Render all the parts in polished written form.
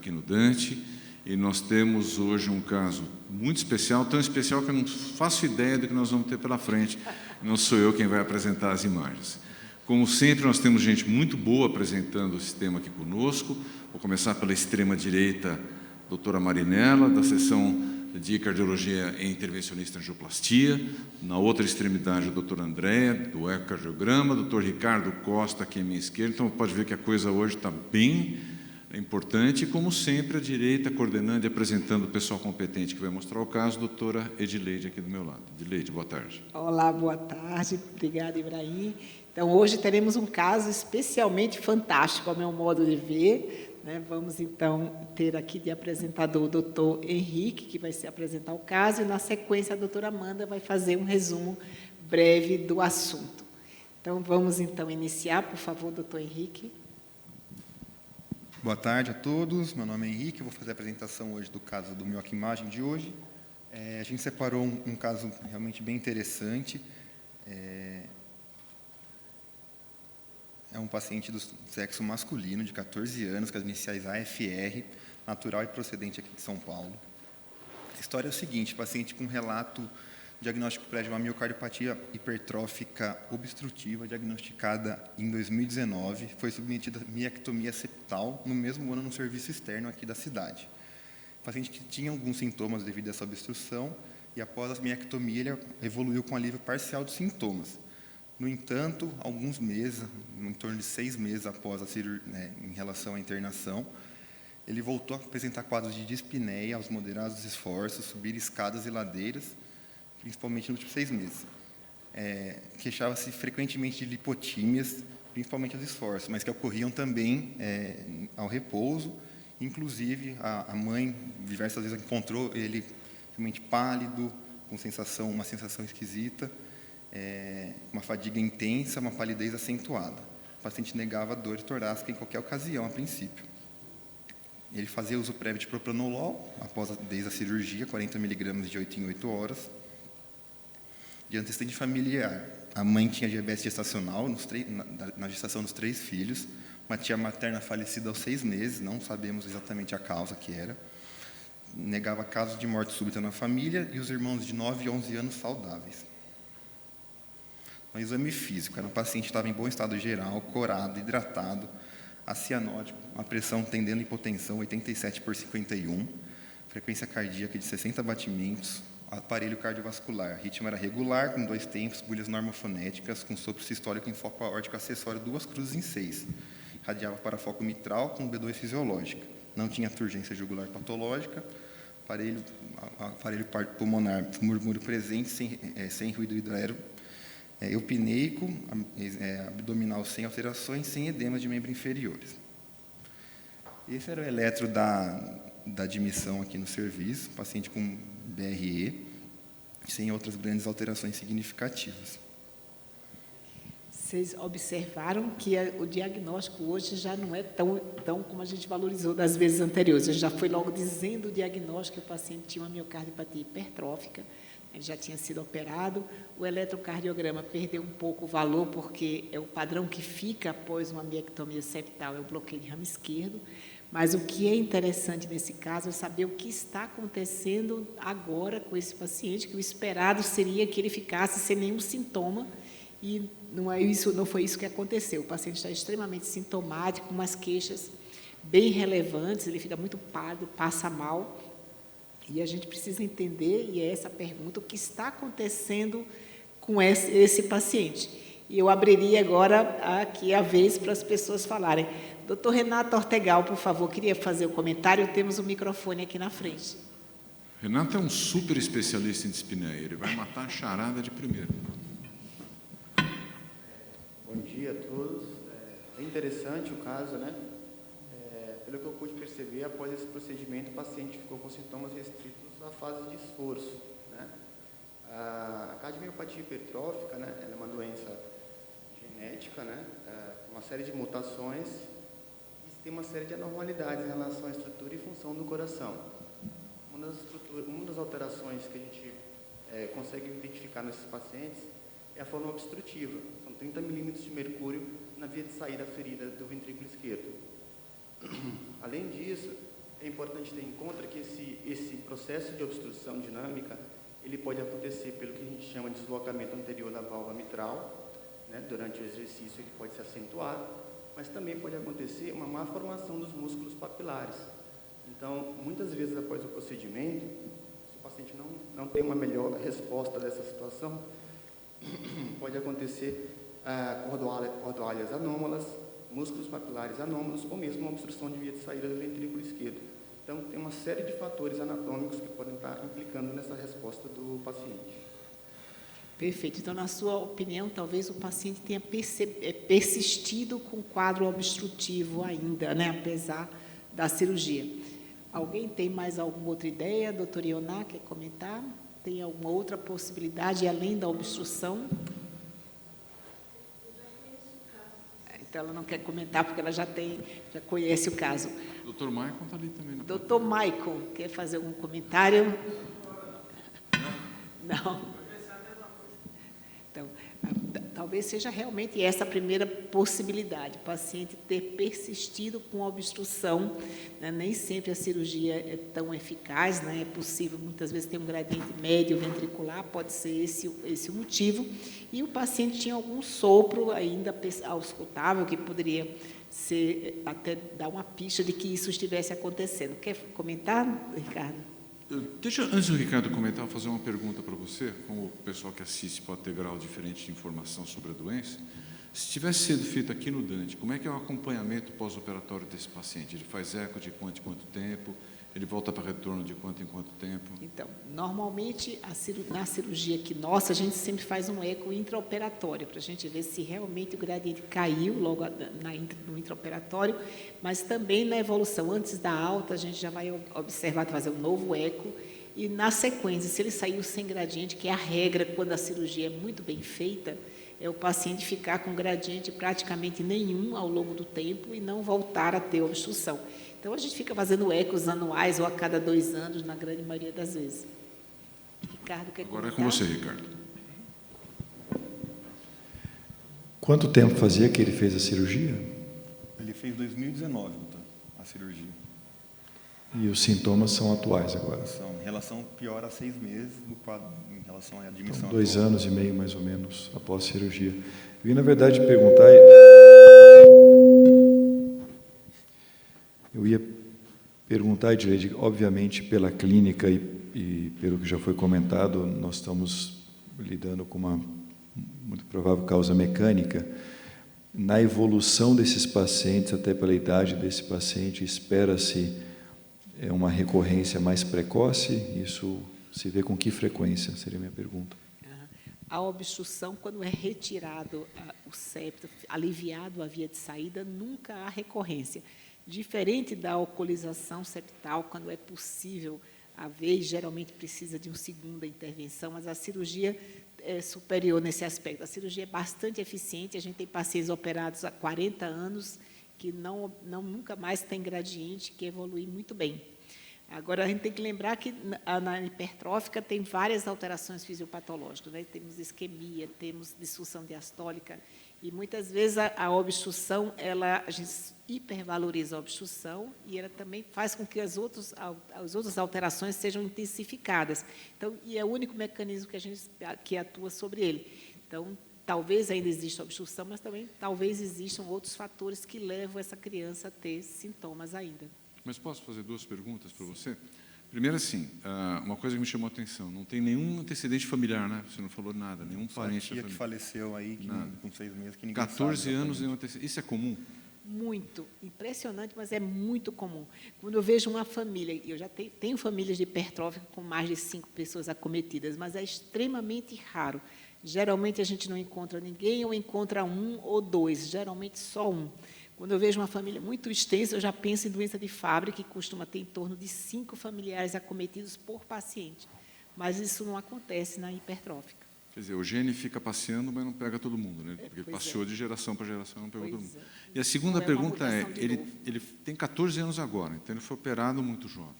aqui no Dante, e nós temos hoje um caso muito especial, tão especial que eu não faço ideia do que nós vamos ter pela frente, não sou eu quem vai apresentar as imagens. Como sempre, nós temos gente muito boa apresentando esse tema aqui conosco. Vou começar pela extrema-direita, doutora Marinella, da seção de Cardiologia e Intervencionista em Angioplastia. Na outra extremidade, a doutora Andréa, do ecocardiograma, doutor Ricardo Costa, aqui à minha esquerda. Então, pode ver que a coisa hoje está bem importante. E, como sempre, a direita, coordenando e apresentando o pessoal competente que vai mostrar o caso, doutora Edileide, aqui do meu lado. Edileide, boa tarde. Olá, boa tarde. Obrigada, Ibrahim. Então, hoje teremos um caso especialmente fantástico, ao meu modo de ver. Vamos, então, ter aqui de apresentador o doutor Henrique, que vai se apresentar o caso, e, na sequência, a doutora Amanda vai fazer um resumo breve do assunto. Então, vamos, então, iniciar. Por favor, doutor Henrique. Boa tarde a todos. Meu nome é Henrique, eu vou fazer a apresentação hoje do caso do Mioca Imagem de hoje. A gente separou um caso realmente bem interessante. É um paciente do sexo masculino, de 14 anos, com as iniciais AFR, natural e procedente aqui de São Paulo. A história é o seguinte: paciente com relato diagnóstico prévio de uma miocardiopatia hipertrófica obstrutiva, diagnosticada em 2019, foi submetida a miectomia septal no mesmo ano no serviço externo aqui da cidade. O paciente que tinha alguns sintomas devido a essa obstrução, e após a miectomia ele evoluiu com alívio parcial dos sintomas. No entanto, alguns meses, em torno de 6 meses após a cirurgia, em relação à internação, ele voltou a apresentar quadros de dispneia aos moderados esforços, subir escadas e ladeiras, principalmente nos últimos 6 meses. Queixava-se frequentemente de lipotímias, principalmente aos esforços, mas que ocorriam também ao repouso. Inclusive, a mãe diversas vezes encontrou ele realmente pálido, com uma sensação esquisita, uma fadiga intensa, uma palidez acentuada. O paciente negava dor torácica em qualquer ocasião, a princípio. Ele fazia uso prévio de propranolol, desde a cirurgia, 40 mg de 8 em 8 horas. De antecedente familiar, a mãe tinha diabetes gestacional na gestação dos 3 filhos, uma tia materna falecida aos 6 meses, não sabemos exatamente a causa que era. Negava casos de morte súbita na família e os irmãos de 9 e 11 anos saudáveis. No exame físico, era um paciente que estava em bom estado geral, corado, hidratado, acianótico, uma pressão tendendo a hipotensão 87/51, frequência cardíaca de 60 batimentos, aparelho cardiovascular, ritmo era regular, com 2 tempos, bulhas normofonéticas, com sopro sistólico em foco aórtico acessório 2 cruzes em 6. Radiava para foco mitral com B2 fisiológica. Não tinha turgência jugular patológica, aparelho pulmonar, murmúrio presente, sem ruído hidroaéreo, eupneico, abdominal sem alterações, sem edemas de membros inferiores. Esse era o eletro da admissão aqui no serviço, paciente com BRE, sem outras grandes alterações significativas. Vocês observaram que o diagnóstico hoje já não é tão como a gente valorizou das vezes anteriores. A gente já foi logo dizendo o diagnóstico que o paciente tinha uma miocardiopatia hipertrófica, ele já tinha sido operado. O eletrocardiograma perdeu um pouco o valor, porque é o padrão que fica após uma miectomia septal, é o bloqueio de ramo esquerdo. Mas o que é interessante nesse caso é saber o que está acontecendo agora com esse paciente, que o esperado seria que ele ficasse sem nenhum sintoma, e não foi isso que aconteceu. O paciente está extremamente sintomático, com umas queixas bem relevantes, ele fica muito pálido, passa mal, e a gente precisa entender, e é essa a pergunta, o que está acontecendo com esse paciente. E eu abriria agora aqui a vez para as pessoas falarem. Doutor Renato Ortegal, por favor, queria fazer o comentário, temos um microfone aqui na frente. Renato é um super especialista em dispneia, ele vai matar a charada de primeiro. Bom dia a todos. É interessante o caso, né? Pelo que eu pude perceber, após esse procedimento, o paciente ficou com sintomas restritos à fase de esforço, né? A cardiomiopatia hipertrófica, né? Ela é uma doença genética, né? Com uma série de mutações e tem uma série de anormalidades em relação à estrutura e função do coração. Uma das alterações que a gente consegue identificar nesses pacientes é a forma obstrutiva. São 30 milímetros de mercúrio na via de saída ferida do ventrículo esquerdo. Além disso, é importante ter em conta que esse processo de obstrução dinâmica, ele pode acontecer pelo que a gente chama de deslocamento anterior da válvula mitral, né, durante o exercício, que pode se acentuar, mas também pode acontecer uma má formação dos músculos papilares. Então, muitas vezes após o procedimento, se o paciente não tem uma melhor resposta dessa situação, pode acontecer cordoalhas anômalas, músculos papilares anômalos, ou mesmo uma obstrução de via de saída do ventrículo esquerdo. Então, tem uma série de fatores anatômicos que podem estar implicando nessa resposta do paciente. Perfeito. Então, na sua opinião, talvez o paciente tenha persistido com o quadro obstrutivo ainda, né, apesar da cirurgia. Alguém tem mais alguma outra ideia? Doutor Ioná, quer comentar? Tem alguma outra possibilidade além da obstrução? Então, ela não quer comentar porque ela já conhece o caso. Doutor Maicon está ali também. Doutor Maicon, quer fazer algum comentário? Não. Então, talvez seja realmente essa a primeira possibilidade, o paciente ter persistido com a obstrução, né? Nem sempre a cirurgia é tão eficaz, né? É possível, muitas vezes, ter um gradiente médio ventricular, pode ser esse o motivo, e o paciente tinha algum sopro ainda auscultável, que poderia ser, até dar uma pista de que isso estivesse acontecendo. Quer comentar, Ricardo? Deixa, antes do Ricardo comentar, fazer uma pergunta para você, como o pessoal que assiste pode ter grau diferente de informação sobre a doença. Se tivesse sido feito aqui no Dante, como é que é o acompanhamento pós-operatório desse paciente? Ele faz eco de quanto em quanto tempo? Ele volta para retorno de quanto em quanto tempo? Então, normalmente, na cirurgia aqui nossa, a gente sempre faz um eco intraoperatório, para a gente ver se realmente o gradiente caiu logo no intraoperatório, mas também na evolução, antes da alta, a gente já vai observar, fazer um novo eco, e na sequência, se ele saiu sem gradiente, que é a regra quando a cirurgia é muito bem feita, é o paciente ficar com gradiente praticamente nenhum ao longo do tempo e não voltar a ter obstrução. Então, a gente fica fazendo ecos anuais ou a cada 2 anos, na grande maioria das vezes. Ricardo, quer comentar? Agora é com você, Ricardo. Quanto tempo fazia que ele fez a cirurgia? Ele fez em 2019, doutor, a cirurgia. E os sintomas são atuais agora? São, em relação pior a 6 meses, no quadro, em relação à admissão. Então, 2 anos e meio, mais ou menos, após a cirurgia. Eu vim, na verdade, perguntar... Eu ia perguntar, Edileide, obviamente, pela clínica e pelo que já foi comentado, nós estamos lidando com uma muito provável causa mecânica. Na evolução desses pacientes, até pela idade desse paciente, espera-se uma recorrência mais precoce? Isso se vê com que frequência? Seria a minha pergunta. A obstrução, quando é retirado o septo, aliviado a via de saída, nunca há recorrência. Diferente da oclusização septal, quando é possível haver, geralmente precisa de uma segunda intervenção, mas a cirurgia é superior nesse aspecto. A cirurgia é bastante eficiente, a gente tem pacientes operados há 40 anos que nunca mais tem gradiente, que evolui muito bem. Agora, a gente tem que lembrar que na hipertrófica tem várias alterações fisiopatológicas, né? Temos isquemia, temos disfunção diastólica, e muitas vezes a obstrução, a gente hipervaloriza a obstrução e ela também faz com que as outras alterações sejam intensificadas. Então, e é o único mecanismo que atua sobre ele. Então, talvez ainda exista obstrução, mas também talvez existam outros fatores que levam essa criança a ter sintomas ainda. Mas posso fazer 2 perguntas para você? Primeiro, assim, uma coisa que me chamou a atenção, não tem nenhum antecedente familiar, né? Você não falou nada, nenhum parente da família. Que faleceu aí com 6 meses, que ninguém 14 sabe anos, nenhum antecedente. Isso é comum? Muito. Impressionante, mas é muito comum. Quando eu vejo uma família, eu já tenho famílias de hipertrófica com mais de 5 pessoas acometidas, mas é extremamente raro. Geralmente, a gente não encontra ninguém, ou encontra 1 ou 2, geralmente só 1. Quando eu vejo uma família muito extensa, eu já penso em doença de Fabry, que costuma ter em torno de 5 familiares acometidos por paciente. Mas isso não acontece na hipertrófica. Quer dizer, o gene fica passeando, mas não pega todo mundo, né? Porque passeou de geração para geração, não pegou todo mundo. E a segunda pergunta é, ele tem 14 anos agora, então ele foi operado muito jovem.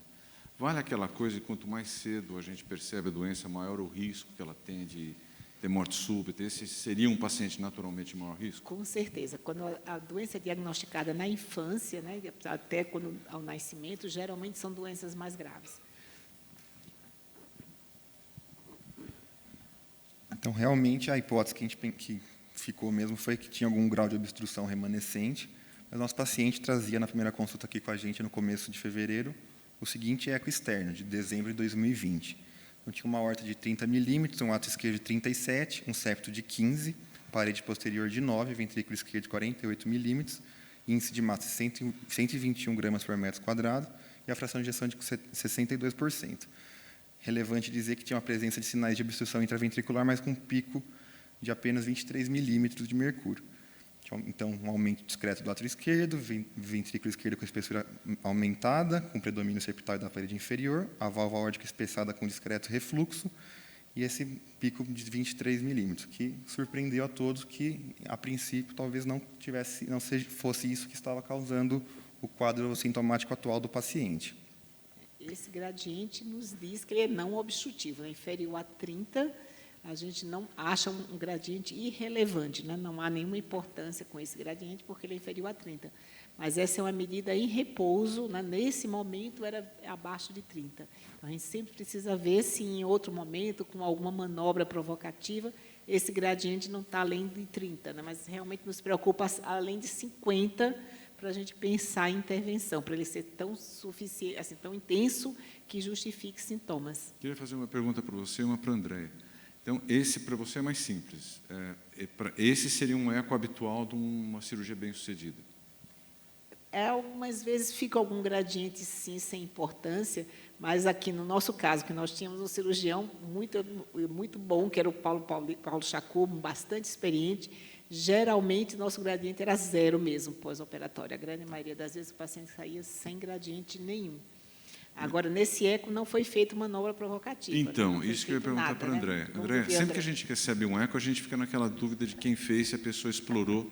Vale aquela coisa de quanto mais cedo a gente percebe a doença, maior o risco que ela tem de ter morte súbita, esse seria um paciente naturalmente de maior risco? Com certeza. Quando a doença é diagnosticada na infância, né, até quando ao nascimento, geralmente são doenças mais graves. Então, realmente, a hipótese que ficou mesmo foi que tinha algum grau de obstrução remanescente, mas nosso paciente trazia na primeira consulta aqui com a gente, no começo de fevereiro, o seguinte eco externo, de dezembro de 2020. Então, tinha uma aorta de 30 milímetros, um ato esquerdo de 37, um septo de 15, parede posterior de 9, ventrículo esquerdo de 48 milímetros, índice de massa de 121 gramas por metro quadrado e a fração de ejeção de 62%. Relevante dizer que tinha uma presença de sinais de obstrução intraventricular, mas com um pico de apenas 23 milímetros de mercúrio. Então, um aumento discreto do átrio esquerdo, ventrículo esquerdo com espessura aumentada, com predomínio septal da parede inferior, a válvula aórtica espessada com discreto refluxo, e esse pico de 23 milímetros, que surpreendeu a todos que, a princípio, talvez fosse isso que estava causando o quadro sintomático atual do paciente. Esse gradiente nos diz que ele é não obstrutivo, né? Inferior a 30, a gente não acha um gradiente irrelevante, né? Não há nenhuma importância com esse gradiente, porque ele é inferior a 30. Mas essa é uma medida em repouso, né? Nesse momento era abaixo de 30. Então, a gente sempre precisa ver se em outro momento, com alguma manobra provocativa, esse gradiente não está além de 30, né? Mas realmente nos preocupa além de 50, para a gente pensar em intervenção, para ele ser tão suficiente, assim, tão intenso que justifique sintomas. Queria fazer uma pergunta para você e uma para a Andréia. Então, esse para você é mais simples. Esse seria um eco habitual de uma cirurgia bem-sucedida? Algumas vezes fica algum gradiente, sim, sem importância, mas aqui no nosso caso, que nós tínhamos um cirurgião muito bom, que era o Paulo Chacur, bastante experiente. Geralmente, nosso gradiente era 0 mesmo, pós-operatório. A grande maioria das vezes, o paciente saía sem gradiente nenhum. Agora, nesse eco, não foi feita manobra provocativa. Então, né? isso que eu ia perguntar para a Andréia. Andréia, sempre que a gente recebe um eco, a gente fica naquela dúvida de quem fez, se a pessoa explorou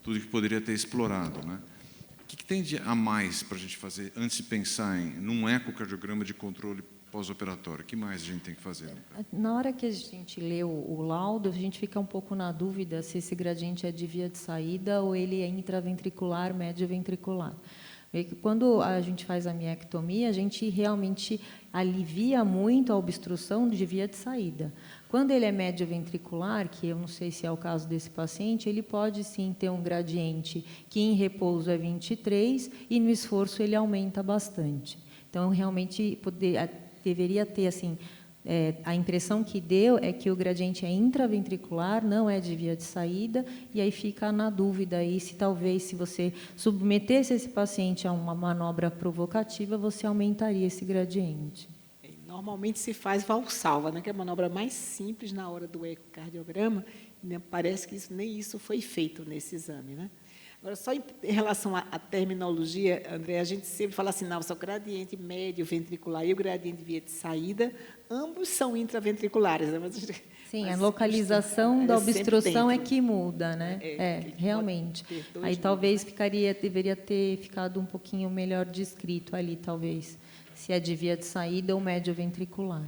tudo que poderia ter explorado, né? O que tem a mais para a gente fazer, antes de pensar num ecocardiograma de controle pós-operatório? O que mais a gente tem que fazer? Na hora que a gente lê o laudo, a gente fica um pouco na dúvida se esse gradiente é de via de saída ou ele é intraventricular, médio-ventricular. Quando a gente faz a miectomia, a gente realmente alivia muito a obstrução de via de saída. Quando ele é médio-ventricular, que eu não sei se é o caso desse paciente, ele pode sim ter um gradiente que em repouso é 23 e no esforço ele aumenta bastante. Então, realmente, deveria ter, assim, a impressão que deu é que o gradiente é intraventricular, não é de via de saída, e aí fica na dúvida aí se talvez, se você submetesse esse paciente a uma manobra provocativa, você aumentaria esse gradiente. Normalmente se faz valsalva, né, que é a manobra mais simples na hora do ecocardiograma, e parece que nem isso foi feito nesse exame, né? Agora, só em relação à terminologia, André, a gente sempre fala assim, não, só o gradiente médio ventricular e o gradiente via de saída, ambos são intraventriculares. Né? Sim, a localização da obstrução é que muda, né? Realmente. Aí talvez deveria ter ficado um pouquinho melhor descrito ali, talvez, se é de via de saída ou médio ventricular.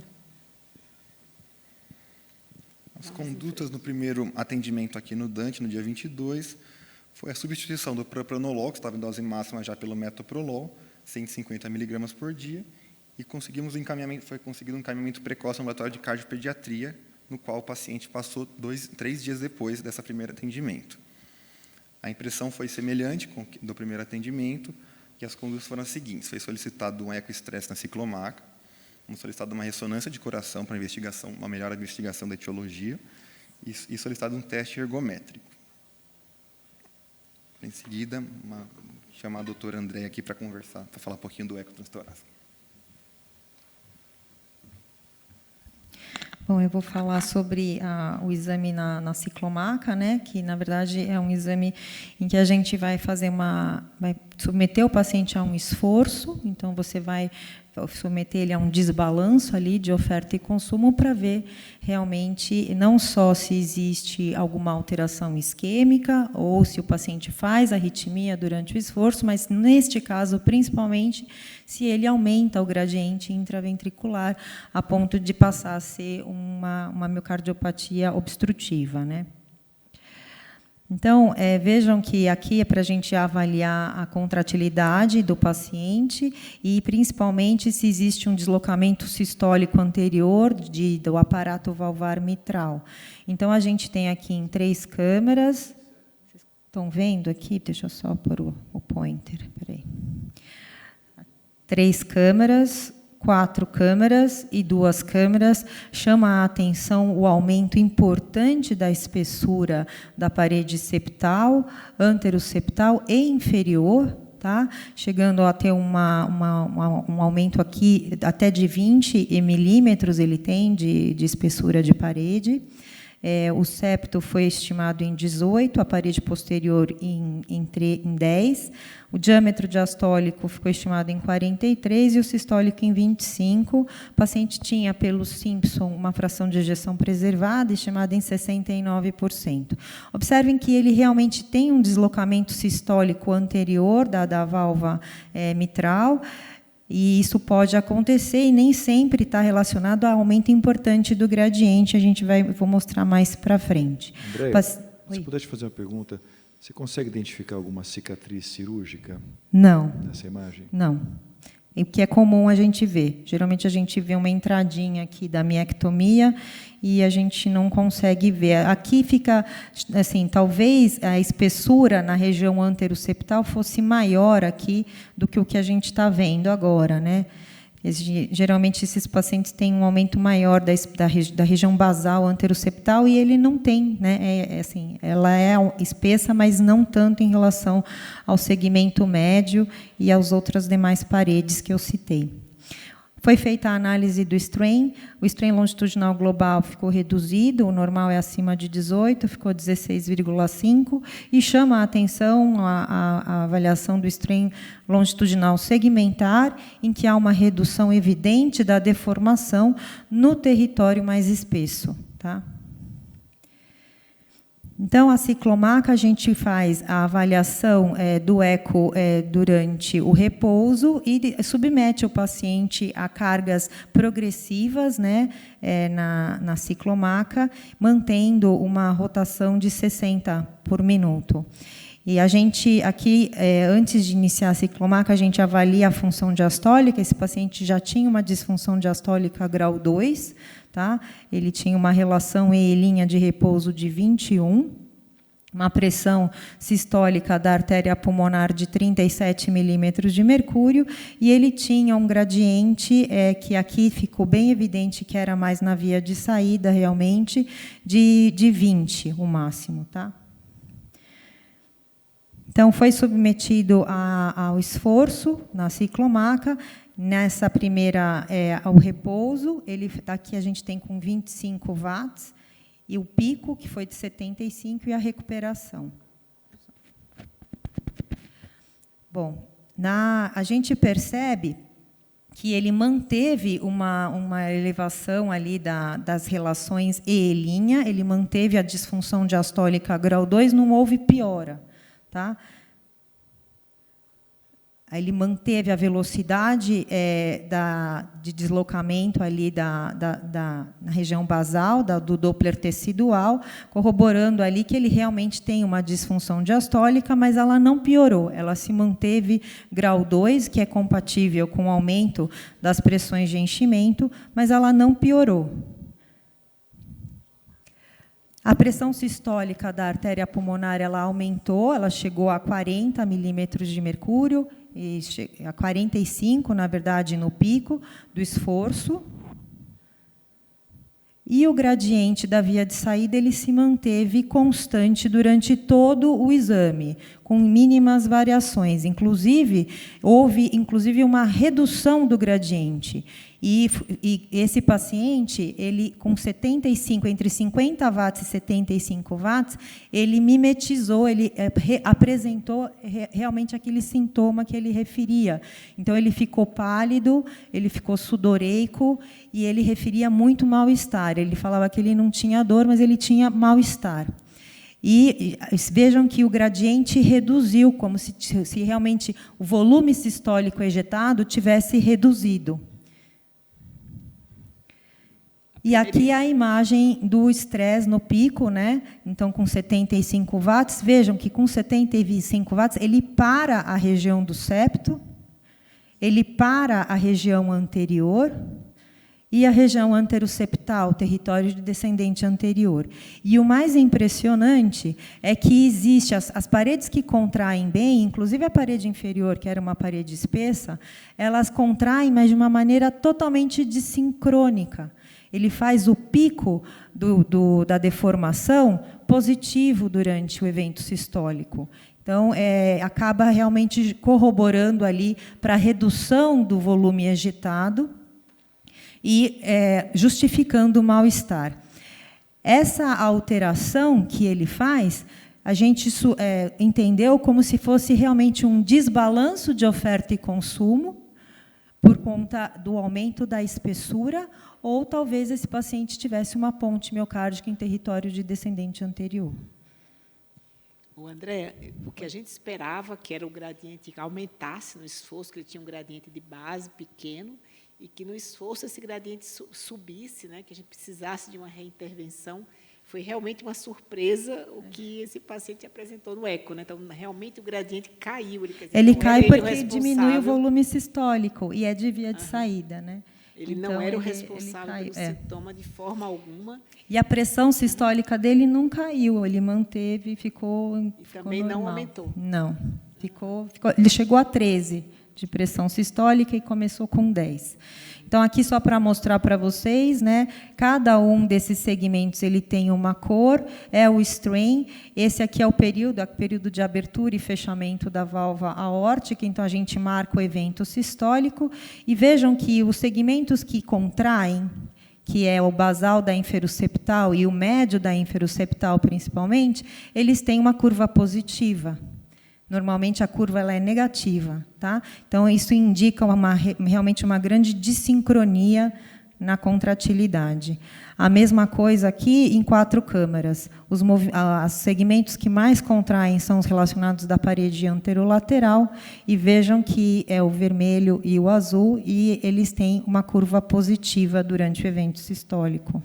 As condutas no primeiro atendimento aqui no Dante, no dia 22, foi a substituição do propranolol, que estava em dose máxima já pelo metoprolol, 150 miligramas por dia, e foi conseguido um encaminhamento precoce ambulatório de cardiopediatria, no qual o paciente passou 3 dias depois desse primeiro atendimento. A impressão foi semelhante do primeiro atendimento, e as condutas foram as seguintes. Foi solicitado um ecoestresse na ciclomaca, solicitado uma ressonância de coração para uma melhor investigação da etiologia, e solicitado um teste ergométrico. Em seguida, chamar a doutora Andréia aqui para conversar, para falar um pouquinho do eco transtorácico. Bom, eu vou falar sobre o exame na ciclomaca, né, que, na verdade, é um exame em que a gente vai submeter o paciente a um esforço, então você vai submeter ele a um desbalanço ali de oferta e consumo para ver realmente não só se existe alguma alteração isquêmica ou se o paciente faz arritmia durante o esforço, mas, neste caso, principalmente, se ele aumenta o gradiente intraventricular a ponto de passar a ser um uma miocardiopatia obstrutiva, né? Então, vejam que aqui é para a gente avaliar a contratilidade do paciente e, principalmente, se existe um deslocamento sistólico anterior do aparato valvar mitral. Então, a gente tem aqui em 3 câmeras. Vocês estão vendo aqui? Deixa eu só pôr o pointer. Espera aí. 3 câmeras, 4 câmeras e 2 câmeras, chama a atenção o aumento importante da espessura da parede septal, anteroseptal e inferior, tá? Chegando a ter um aumento aqui até de 20 milímetros, ele tem de espessura de parede. O septo foi estimado em 18, a parede posterior em 10, o diâmetro diastólico ficou estimado em 43 e o sistólico em 25. O paciente tinha, pelo Simpson, uma fração de ejeção preservada, estimada em 69%. Observem que ele realmente tem um deslocamento sistólico anterior da válvula mitral, e isso pode acontecer e nem sempre está relacionado a aumento importante do gradiente. Vou mostrar mais para frente. Andréia, se puder te fazer uma pergunta, você consegue identificar alguma cicatriz cirúrgica? Não. Nessa imagem? Não. O que é comum a gente ver. Geralmente a gente vê uma entradinha aqui da miectomia e a gente não consegue ver. Aqui fica, assim, talvez a espessura na região anteroseptal fosse maior aqui do que o que a gente está vendo agora, né? Geralmente esses pacientes têm um aumento maior da região basal anteroseptal e ele não tem, né? Assim, ela é espessa, mas não tanto em relação ao segmento médio e às outras demais paredes que eu citei. Foi feita a análise do strain, o strain longitudinal global ficou reduzido, o normal é acima de 18, ficou 16,5, e chama a atenção a avaliação do strain longitudinal segmentar, em que há uma redução evidente da deformação no território mais espesso, tá? Então, a ciclomaca, a gente faz a avaliação do eco durante o repouso e submete o paciente a cargas progressivas, né, na ciclomaca, mantendo uma rotação de 60 por minuto. E a gente, aqui, antes de iniciar a ciclomaca, a gente avalia a função diastólica. Esse paciente já tinha uma disfunção diastólica grau 2, tá? Ele tinha uma relação em linha de repouso de 21, uma pressão sistólica da artéria pulmonar de 37 milímetros de mercúrio, e ele tinha um gradiente, que aqui ficou bem evidente que era mais na via de saída, realmente, de 20, o máximo, tá? Então, foi submetido ao esforço na ciclomaca. Nessa primeira, ao repouso, daqui a gente tem com 25 watts, e o pico, que foi de 75, e a recuperação. Bom, a gente percebe que ele manteve uma elevação ali das relações E', ele manteve a disfunção diastólica grau 2, não houve piora, tá? Ele manteve a velocidade de deslocamento ali na região basal, do Doppler tecidual, corroborando ali que ele realmente tem uma disfunção diastólica, mas ela não piorou, ela se manteve grau 2, que é compatível com o aumento das pressões de enchimento, mas ela não piorou. A pressão sistólica da artéria pulmonar ela aumentou, ela chegou a 40 milímetros de mercúrio, e a 45, na verdade, no pico do esforço. E o gradiente da via de saída ele se manteve constante durante todo o exame, com mínimas variações. Houve uma redução do gradiente. E esse paciente, ele com 75, entre 50 watts e 75 watts, ele mimetizou, ele apresentou realmente aquele sintoma que ele referia. Então, ele ficou pálido, ele ficou sudoreico e ele referia muito mal-estar. Ele falava que ele não tinha dor, mas ele tinha mal-estar. E vejam que o gradiente reduziu, como se realmente o volume sistólico ejetado tivesse reduzido. E aqui a imagem do estresse no pico, né? Então, com 75 watts, vejam que com 75 watts, ele para a região do septo, ele para a região anterior e a região anteroseptal, território de descendente anterior. E o mais impressionante é que existe as paredes que contraem bem, inclusive a parede inferior, que era uma parede espessa, elas contraem, mas de uma maneira totalmente dissincrônica. Ele faz o pico da deformação positivo durante o evento sistólico. Então, acaba realmente corroborando ali para a redução do volume agitado e justificando o mal-estar. Essa alteração que ele faz, a gente entendeu como se fosse realmente um desbalanço de oferta e consumo por conta do aumento da espessura, ou talvez esse paciente tivesse uma ponte miocárdica em território de descendente anterior. O André, o que a gente esperava que era o gradiente que aumentasse no esforço, que ele tinha um gradiente de base pequeno, e que no esforço esse gradiente subisse, né, que a gente precisasse de uma reintervenção. Foi realmente uma surpresa o que esse paciente apresentou no eco, né? Então, realmente o gradiente caiu. Ele cai porque diminui o volume sistólico e é de via de saída, né? Ele então, não era o responsável pelo sintoma de forma alguma. E a pressão sistólica dele não caiu, ele manteve, ficou também normal. não aumentou. Não, ele chegou a 13 de pressão sistólica e começou com 10. Então, aqui só para mostrar para vocês, né, cada um desses segmentos ele tem uma cor, é o strain. Esse aqui é o período de abertura e fechamento da válvula aórtica, então a gente marca o evento sistólico. E vejam que os segmentos que contraem, que é o basal da inferoseptal e o médio da inferoseptal, principalmente, eles têm uma curva positiva. Normalmente, a curva ela é negativa. Tá? Então, isso indica realmente uma grande dissincronia na contratilidade. A mesma coisa aqui em 4 câmaras. Os segmentos que mais contraem são os relacionados da parede anterolateral, e vejam que é o vermelho e o azul, e eles têm uma curva positiva durante o evento sistólico.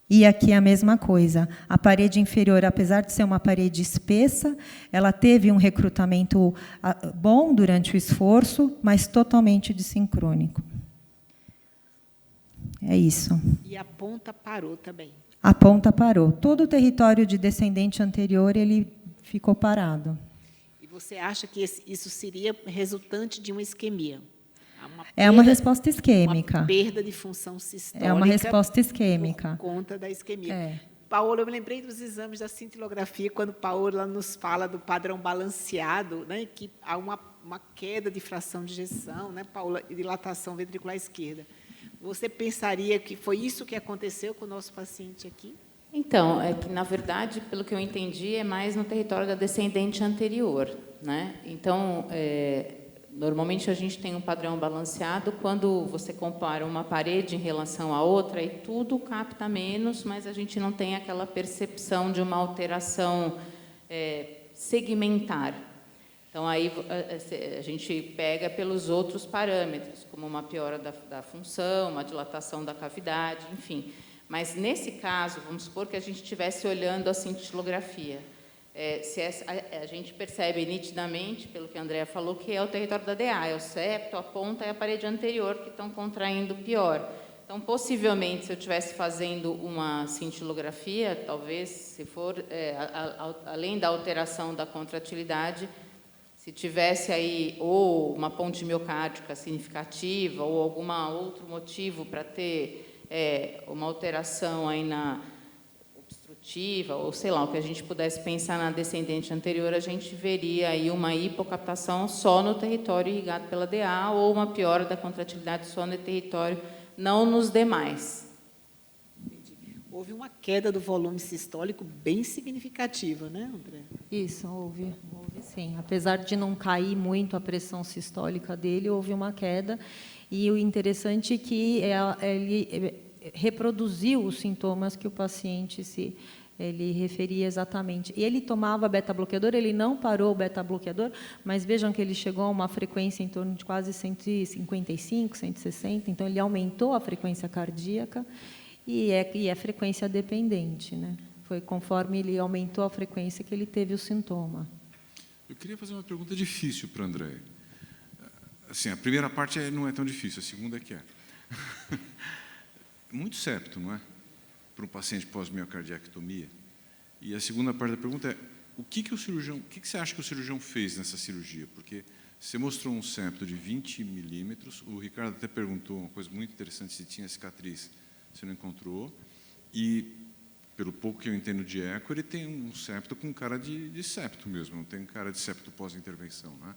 E aqui a mesma coisa. A parede inferior, apesar de ser uma parede espessa, ela teve um recrutamento bom durante o esforço, mas totalmente dissincrônico. É isso. E a ponta parou também. A ponta parou. Todo o território de descendente anterior ele ficou parado. E você acha que isso seria resultante de uma isquemia? É uma resposta isquêmica. Uma perda de função sistólica. É uma resposta isquêmica. Por conta da isquemia. Paola, eu me lembrei dos exames da cintilografia, quando Paola nos fala do padrão balanceado, né, que há uma queda de fração de ejeção, né, Paola, e dilatação ventricular esquerda. Você pensaria que foi isso que aconteceu com o nosso paciente aqui? Então, é que, na verdade, pelo que eu entendi, é mais no território da descendente anterior, né? Então, normalmente a gente tem um padrão balanceado quando você compara uma parede em relação à outra e tudo capta menos, mas a gente não tem aquela percepção de uma alteração segmentar. Então, aí a gente pega pelos outros parâmetros, como uma piora da função, uma dilatação da cavidade, enfim. Mas, nesse caso, vamos supor que a gente estivesse olhando a cintilografia. A gente percebe nitidamente, pelo que a Andrea falou, que é o território da DA, é o septo, a ponta e a parede anterior que estão contraindo pior. Então, possivelmente, se eu estivesse fazendo uma cintilografia, talvez, se for, além da alteração da contratilidade, se tivesse aí ou uma ponte miocárdica significativa ou algum outro motivo para ter uma alteração aí na obstrutiva, ou sei lá, o que a gente pudesse pensar na descendente anterior, a gente veria aí uma hipocaptação só no território irrigado pela DA ou uma piora da contratilidade só no território, não nos demais. Houve uma queda do volume sistólico bem significativa, né, André? Isso, houve sim. Apesar de não cair muito a pressão sistólica dele, houve uma queda. E o interessante é que ele reproduziu os sintomas que o paciente ele referia exatamente. E ele tomava beta-bloqueador, ele não parou o beta-bloqueador, mas vejam que ele chegou a uma frequência em torno de quase 155, 160, então ele aumentou a frequência cardíaca. e é frequência dependente, né? Foi conforme ele aumentou a frequência que ele teve o sintoma. Eu queria fazer uma pergunta difícil para a Andréia. Assim, a primeira parte não é tão difícil, a segunda é que é. Muito septo, não é? Para um paciente pós-miocardiectomia. E a segunda parte da pergunta é, o que você acha que o cirurgião fez nessa cirurgia? Porque você mostrou um septo de 20 milímetros, o Ricardo até perguntou uma coisa muito interessante, se tinha cicatriz, você não encontrou, e, pelo pouco que eu entendo de eco, ele tem um septo com cara de septo mesmo, não tem cara de septo pós-intervenção, não é?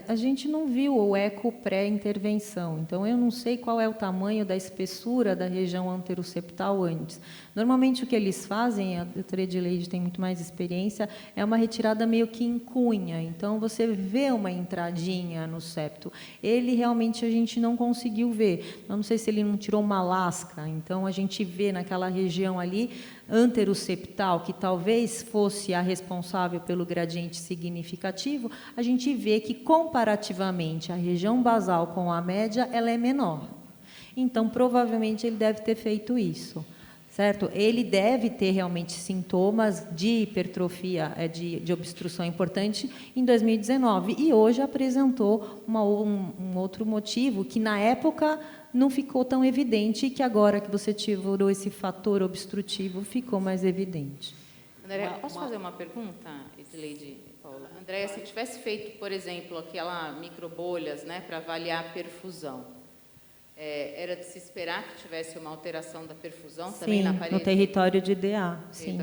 A gente não viu o eco pré-intervenção, então eu não sei qual é o tamanho da espessura da região anteroseptal antes. Normalmente o que eles fazem, a doutora Edileide tem muito mais experiência, é uma retirada meio que em cunha, então você vê uma entradinha no septo. Ele realmente a gente não conseguiu ver, eu não sei se ele não tirou uma lasca, então a gente vê naquela região ali anteroseptal, que talvez fosse a responsável pelo gradiente significativo, a gente vê que, comparativamente, a região basal com a média, ela é menor. Então, provavelmente, ele deve ter feito isso, certo? Ele deve ter realmente sintomas de hipertrofia, de obstrução importante em 2019, e hoje apresentou um outro motivo que, na época, não ficou tão evidente, e que agora que você tirou esse fator obstrutivo, ficou mais evidente. Andréia, posso fazer uma pergunta, Edileide e Paula? Andréia, se tivesse feito, por exemplo, aquela microbolhas, né, para avaliar a perfusão, era de se esperar que tivesse uma alteração da perfusão também na parede? No território de DA, sim.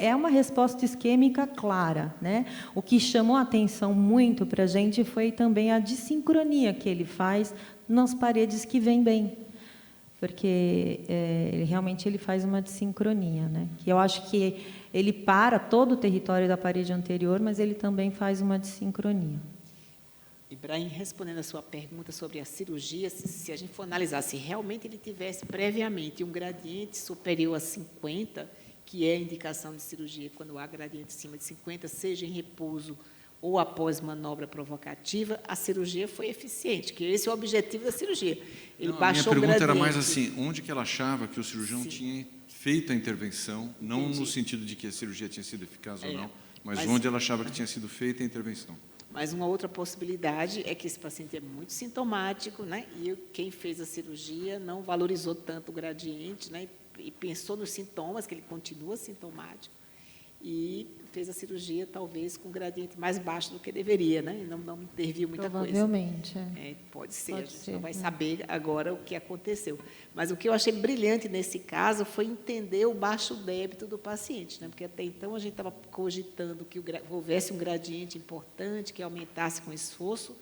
É uma resposta isquêmica clara, né? O que chamou a atenção muito para a gente foi também a dissincronia que ele faz nas paredes que vêm bem, porque realmente ele faz uma dissincronia, né? Que eu acho que ele para todo o território da parede anterior, mas ele também faz uma dissincronia. Ibrahim, respondendo a sua pergunta sobre a cirurgia, se a gente for analisar, se realmente ele tivesse previamente um gradiente superior a 50, que é a indicação de cirurgia, quando há gradiente acima de 50, seja em repouso ou após manobra provocativa, a cirurgia foi eficiente, que esse é o objetivo da cirurgia. Ele baixou o gradiente. A minha pergunta era mais assim, onde que ela achava que o cirurgião tinha feito a intervenção, não no sentido de que a cirurgia tinha sido eficaz ou não, mas onde ela achava que tinha sido feita a intervenção. Mas uma outra possibilidade é que esse paciente é muito sintomático, né? E quem fez a cirurgia não valorizou tanto o gradiente, né? E pensou nos sintomas, que ele continua sintomático, e fez a cirurgia, talvez, com um gradiente mais baixo do que deveria, né? E não interviu muita coisa. Provavelmente. Pode ser, a gente não vai saber agora o que aconteceu. Mas o que eu achei brilhante nesse caso foi entender o baixo débito do paciente, né? Porque até então a gente estava cogitando que houvesse um gradiente importante, que aumentasse com esforço.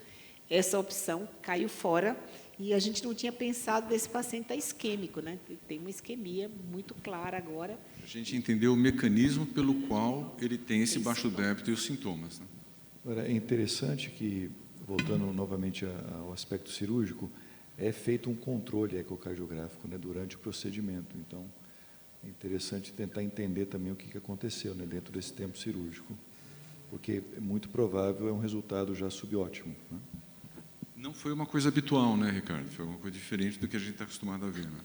Essa opção caiu fora e a gente não tinha pensado desse paciente estar isquêmico, né? Ele tem uma isquemia muito clara agora. A gente entendeu o mecanismo pelo qual ele tem esse baixo débito e os sintomas, né? Agora, é interessante que, voltando novamente ao aspecto cirúrgico, é feito um controle ecocardiográfico, né, durante o procedimento. Então, é interessante tentar entender também o que aconteceu, né, dentro desse tempo cirúrgico, porque é muito provável, é um resultado já subótimo, né? Não foi uma coisa habitual, né, Ricardo? Foi uma coisa diferente do que a gente está acostumado a ver, né?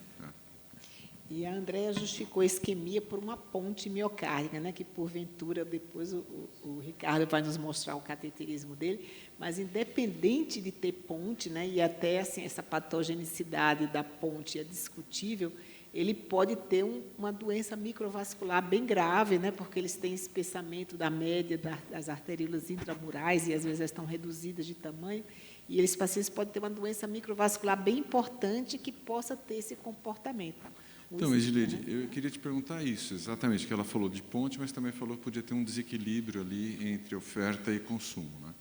E a Andréia justificou a isquemia por uma ponte miocárdica, né, que, porventura, depois o Ricardo vai nos mostrar o cateterismo dele, mas, independente de ter ponte, né, e até assim, essa patogenicidade da ponte é discutível, ele pode ter uma doença microvascular bem grave, né, porque eles têm espessamento da média das arteríolas intramurais e, às vezes, elas estão reduzidas de tamanho, e esses pacientes podem ter uma doença microvascular bem importante que possa ter esse comportamento. Então, Edileide, eu queria te perguntar isso, exatamente, que ela falou de ponte, mas também falou que podia ter um desequilíbrio ali entre oferta e consumo, né?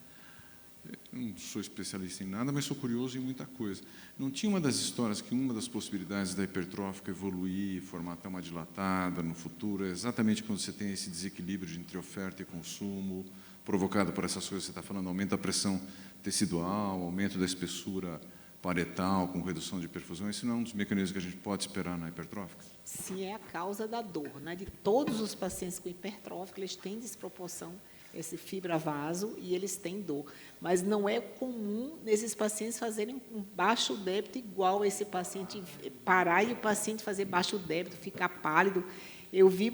Eu não sou especialista em nada, mas sou curioso em muita coisa. Não tinha uma das histórias que uma das possibilidades da hipertrófica evoluir, formar até uma dilatada no futuro, é exatamente quando você tem esse desequilíbrio entre oferta e consumo, provocado por essas coisas que você está falando, aumento da pressão tecidual, aumento da espessura paretal, com redução de perfusão, esse não é um dos mecanismos que a gente pode esperar na hipertrófica? Sim, é a causa da dor, né? De todos os pacientes com hipertrófica, eles têm desproporção esse fibra-vaso e eles têm dor. Mas não é comum nesses pacientes fazerem um baixo débito igual esse paciente parar e o paciente fazer baixo débito, ficar pálido. Eu vi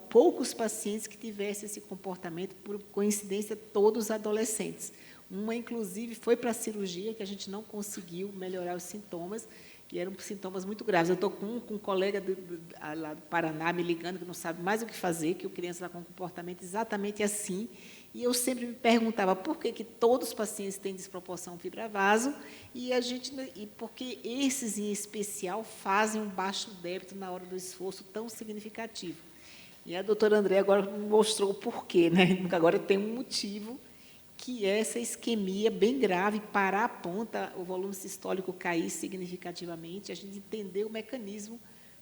poucos pacientes que tivessem esse comportamento, por coincidência, todos adolescentes. Uma, inclusive, foi para a cirurgia, que a gente não conseguiu melhorar os sintomas, e eram sintomas muito graves. Eu estou com um colega lá do Paraná me ligando, que não sabe mais o que fazer, que o criança está com um comportamento exatamente assim, e eu sempre me perguntava por que todos os pacientes têm desproporção fibra-vaso e porque esses, em especial, fazem um baixo débito na hora do esforço tão significativo. E a doutora André agora mostrou o porquê, né? Agora tem um motivo, que é essa isquemia bem grave, parar a ponta, o volume sistólico cair significativamente, a gente entender o mecanismo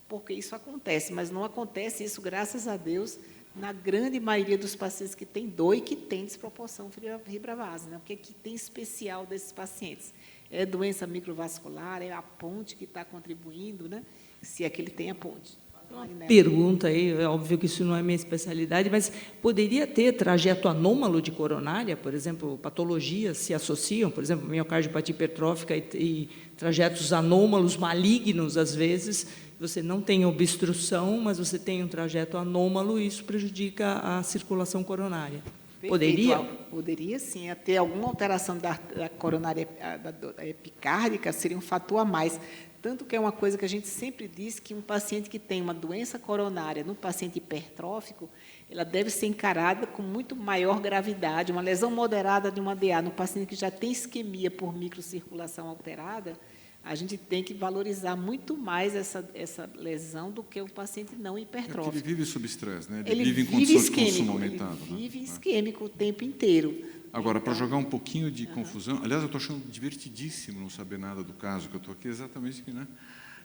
porque isso acontece, mas não acontece isso, graças a Deus, na grande maioria dos pacientes que têm dor e que têm desproporção fibra-vaso, né? O que tem especial desses pacientes? É doença microvascular, é a ponte que está contribuindo, né? Se é que ele tem a ponte. Uma pergunta aí, é óbvio que isso não é minha especialidade, mas poderia ter trajeto anômalo de coronária, por exemplo, patologias se associam, por exemplo, miocardiopatia hipertrófica e trajetos anômalos malignos, às vezes, você não tem obstrução, mas você tem um trajeto anômalo e isso prejudica a circulação coronária. Perfeito. Poderia? Poderia, sim. Ter alguma alteração da coronária da epicárdica seria um fator a mais. Tanto que é uma coisa que a gente sempre diz que um paciente que tem uma doença coronária, num paciente hipertrófico, ela deve ser encarada com muito maior gravidade. Uma lesão moderada de uma DA no paciente que já tem isquemia por microcirculação alterada, a gente tem que valorizar muito mais essa lesão do que o paciente não hipertrófico. Ele vive sob estresse, né? Ele vive em condições de consumo aumentado. Ele vive né? isquêmico o tempo inteiro. Agora, para jogar um pouquinho de confusão, aliás, eu estou achando divertidíssimo não saber nada do caso, que eu estou aqui exatamente aqui, né?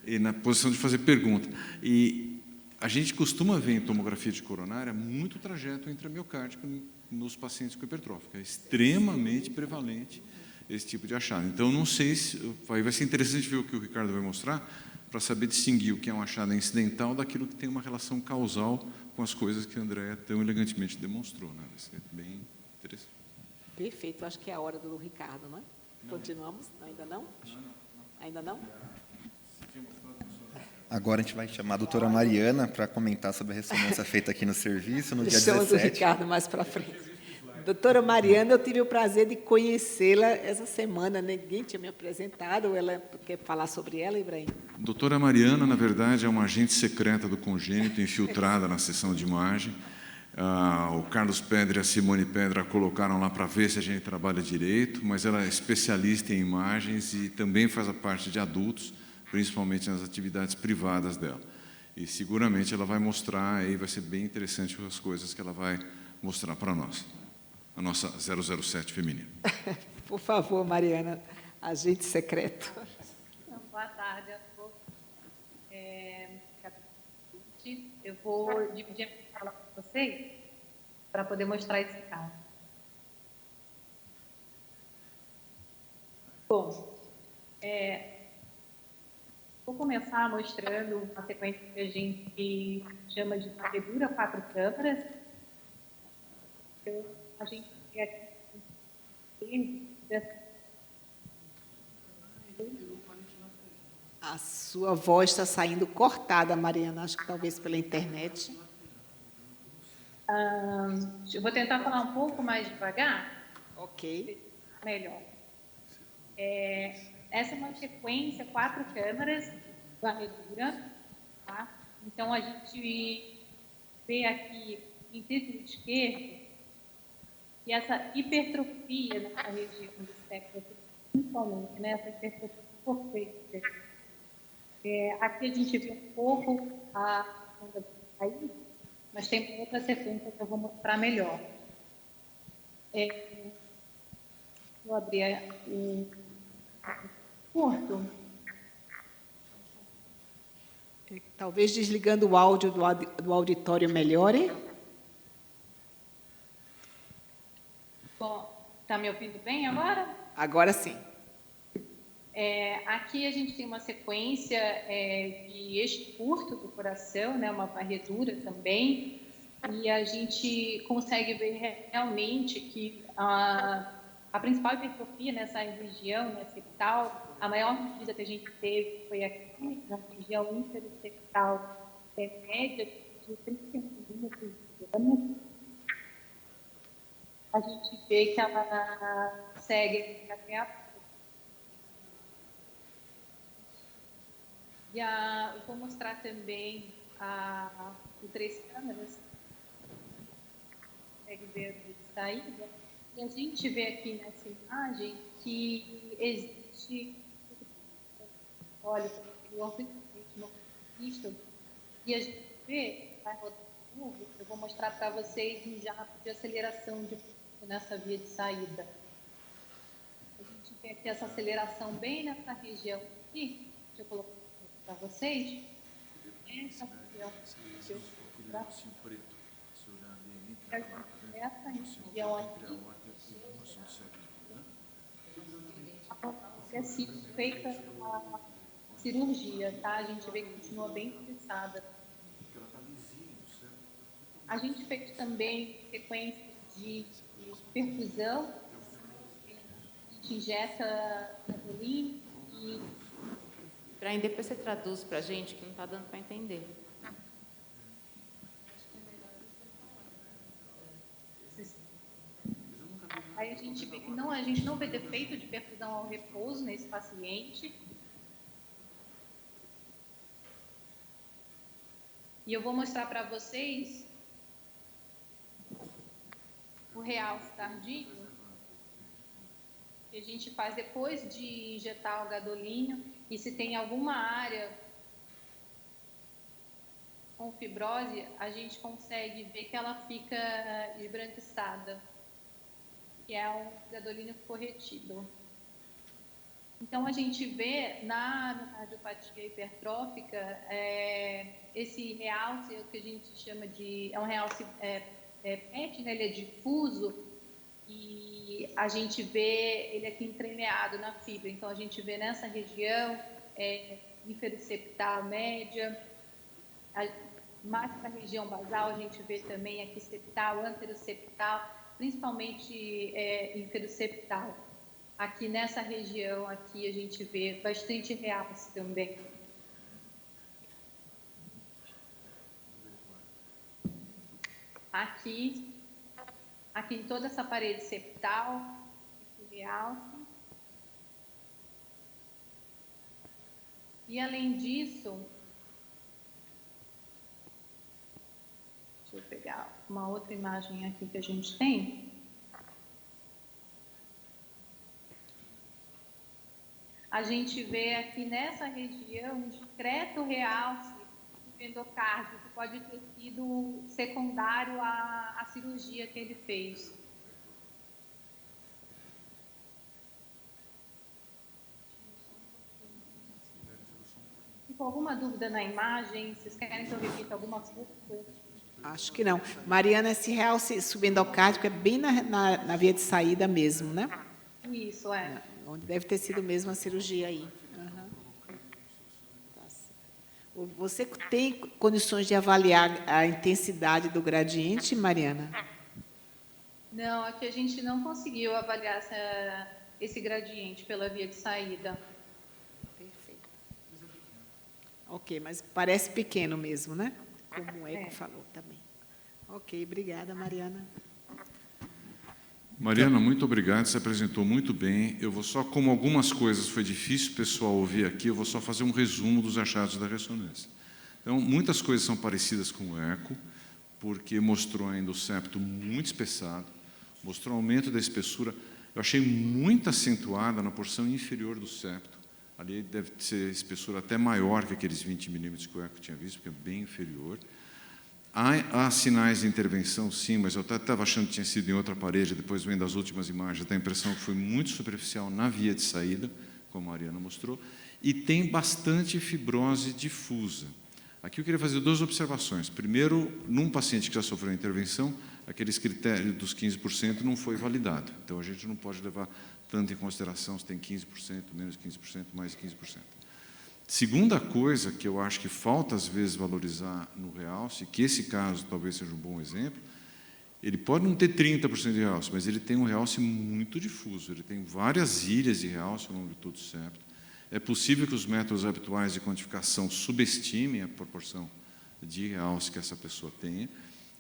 E na posição de fazer pergunta. E a gente costuma ver em tomografia de coronária muito trajeto intramiocárdico nos pacientes com hipertrófica. É extremamente prevalente esse tipo de achado. Então, não sei se... Vai ser interessante ver o que o Ricardo vai mostrar, para saber distinguir o que é um achado incidental daquilo que tem uma relação causal com as coisas que a Andréa tão elegantemente demonstrou. Né? Vai ser bem interessante. Perfeito. Acho que é a hora do Ricardo, não é? Continuamos? Ainda não? Ainda não? Agora a gente vai chamar a doutora Mariana para comentar sobre a ressonância feita aqui no serviço, no dia Deixamos 17. o Ricardo mais para frente. Doutora Mariana, eu tive o prazer de conhecê-la essa semana. Ninguém tinha me apresentado. Ela quer falar sobre ela, Ibrahim? Doutora Mariana, na verdade, é uma agente secreta do congênito, infiltrada na seção de imagem. O Carlos Pedra e a Simone Pedra a colocaram lá para ver se a gente trabalha direito, mas ela é especialista em imagens e também faz a parte de adultos, principalmente nas atividades privadas dela. E seguramente ela vai mostrar, aí vai ser bem interessante as coisas que ela vai mostrar para nós. A nossa 007 feminina. Por favor, Mariana, agente secreto. Boa tarde a todos. Eu vou dividir a minha fala com vocês para poder mostrar esse caso. Bom, vou começar mostrando uma sequência que a gente chama de varredura 4 câmaras. A gente tem aqui a sua voz está saindo cortada, Mariana, acho que talvez pela internet. Eu vou tentar falar um pouco mais devagar. Ok. Melhor. Essa é uma sequência, 4 câmaras, varredura. Tá? Então, a gente vê aqui, em título esquerdo, e essa hipertrofia nessa região do espectro, principalmente, né, essa hipertrofia perfeita. Aqui a gente vê um pouco a onda do país, mas tem uma outra sequência que eu vou mostrar melhor. Vou abrir o curto. Talvez desligando o áudio do auditório melhore. Bom, está me ouvindo bem agora? Agora sim. Aqui a gente tem uma sequência de eixo curto do coração, né, uma varredura também, e a gente consegue ver realmente que a principal hipertrofia nessa região, né, septal, a maior medida que a gente teve foi aqui, na região interseptal média, de 30 milímetros de ano. A gente vê que ela segue até a... eu vou mostrar também o 3 câmeras, consegue ver a saída, e a gente vê aqui nessa imagem que existe, olha, e a gente vê, vai rodar de novo, eu vou mostrar para vocês um jato de aceleração de nessa via de saída. A gente vê aqui essa aceleração bem nessa região aqui, deixa eu colocar para vocês. Essa região aqui é sido feita a cirurgia, tá? A gente vê que continua bem estressada. A gente fez também sequência de perfusão, a gente injeta gasolina e... Brian, depois você traduz para a gente, que não está dando para entender. Aí a gente vê que a gente não vê defeito de perfusão ao repouso nesse paciente. E eu vou mostrar para vocês o realce tardio, que a gente faz depois de injetar o gadolínio, e se tem alguma área com fibrose, a gente consegue ver que ela fica esbranquiçada, que é um gadolínio corretido. Então, a gente vê na cardiopatia hipertrófica esse realce, que a gente chama de... É um realce PET, né? Ele é difuso, e a gente vê ele aqui entremeado na fibra. Então, a gente vê nessa região inferoseptal média, mais para a região basal, a gente vê também aqui septal, anteroseptal, principalmente inferoseptal. Aqui nessa região, aqui a gente vê bastante realce também. Aqui em toda essa parede septal, esse realce. E além disso, deixa eu pegar uma outra imagem aqui que a gente tem. A gente vê aqui nessa região um discreto realce do endocárdio, que pode ter sido secundário à cirurgia que ele fez. Ficou alguma dúvida na imagem? Vocês querem que eu repita alguma coisa? Acho que não. Mariana, esse realce subendocárdico é bem na via de saída mesmo, né? Isso, é. Onde deve ter sido mesmo a cirurgia aí. Uhum. Você tem condições de avaliar a intensidade do gradiente, Mariana? Não, aqui a gente não conseguiu avaliar esse gradiente pela via de saída. Perfeito. Ok, mas parece pequeno mesmo, né? Como o Eco falou também. Ok, obrigada, Mariana. Mariana, muito obrigado, você apresentou muito bem. Eu vou só, como algumas coisas foi difícil o pessoal ouvir aqui, eu vou só fazer um resumo dos achados da ressonância. Então, muitas coisas são parecidas com o eco, porque mostrou ainda o septo muito espessado, mostrou aumento da espessura. Eu achei muito acentuada na porção inferior do septo. Ali deve ser espessura até maior que aqueles 20 milímetros que o eco tinha visto, porque é bem inferior. Há sinais de intervenção, sim, mas eu estava achando que tinha sido em outra parede, depois vendo as últimas imagens, dá a impressão que foi muito superficial na via de saída, como a Mariana mostrou, e tem bastante fibrose difusa. Aqui eu queria fazer duas observações. Primeiro, num paciente que já sofreu intervenção, aqueles critérios dos 15% não foi validado. Então, a gente não pode levar tanto em consideração se tem 15%, menos 15%, mais 15%. Segunda coisa que eu acho que falta, às vezes, valorizar no realce, que esse caso talvez seja um bom exemplo, ele pode não ter 30% de realce, mas ele tem um realce muito difuso, ele tem várias ilhas de realce ao longo de todo o septo. É possível que os métodos habituais de quantificação subestimem a proporção de realce que essa pessoa tenha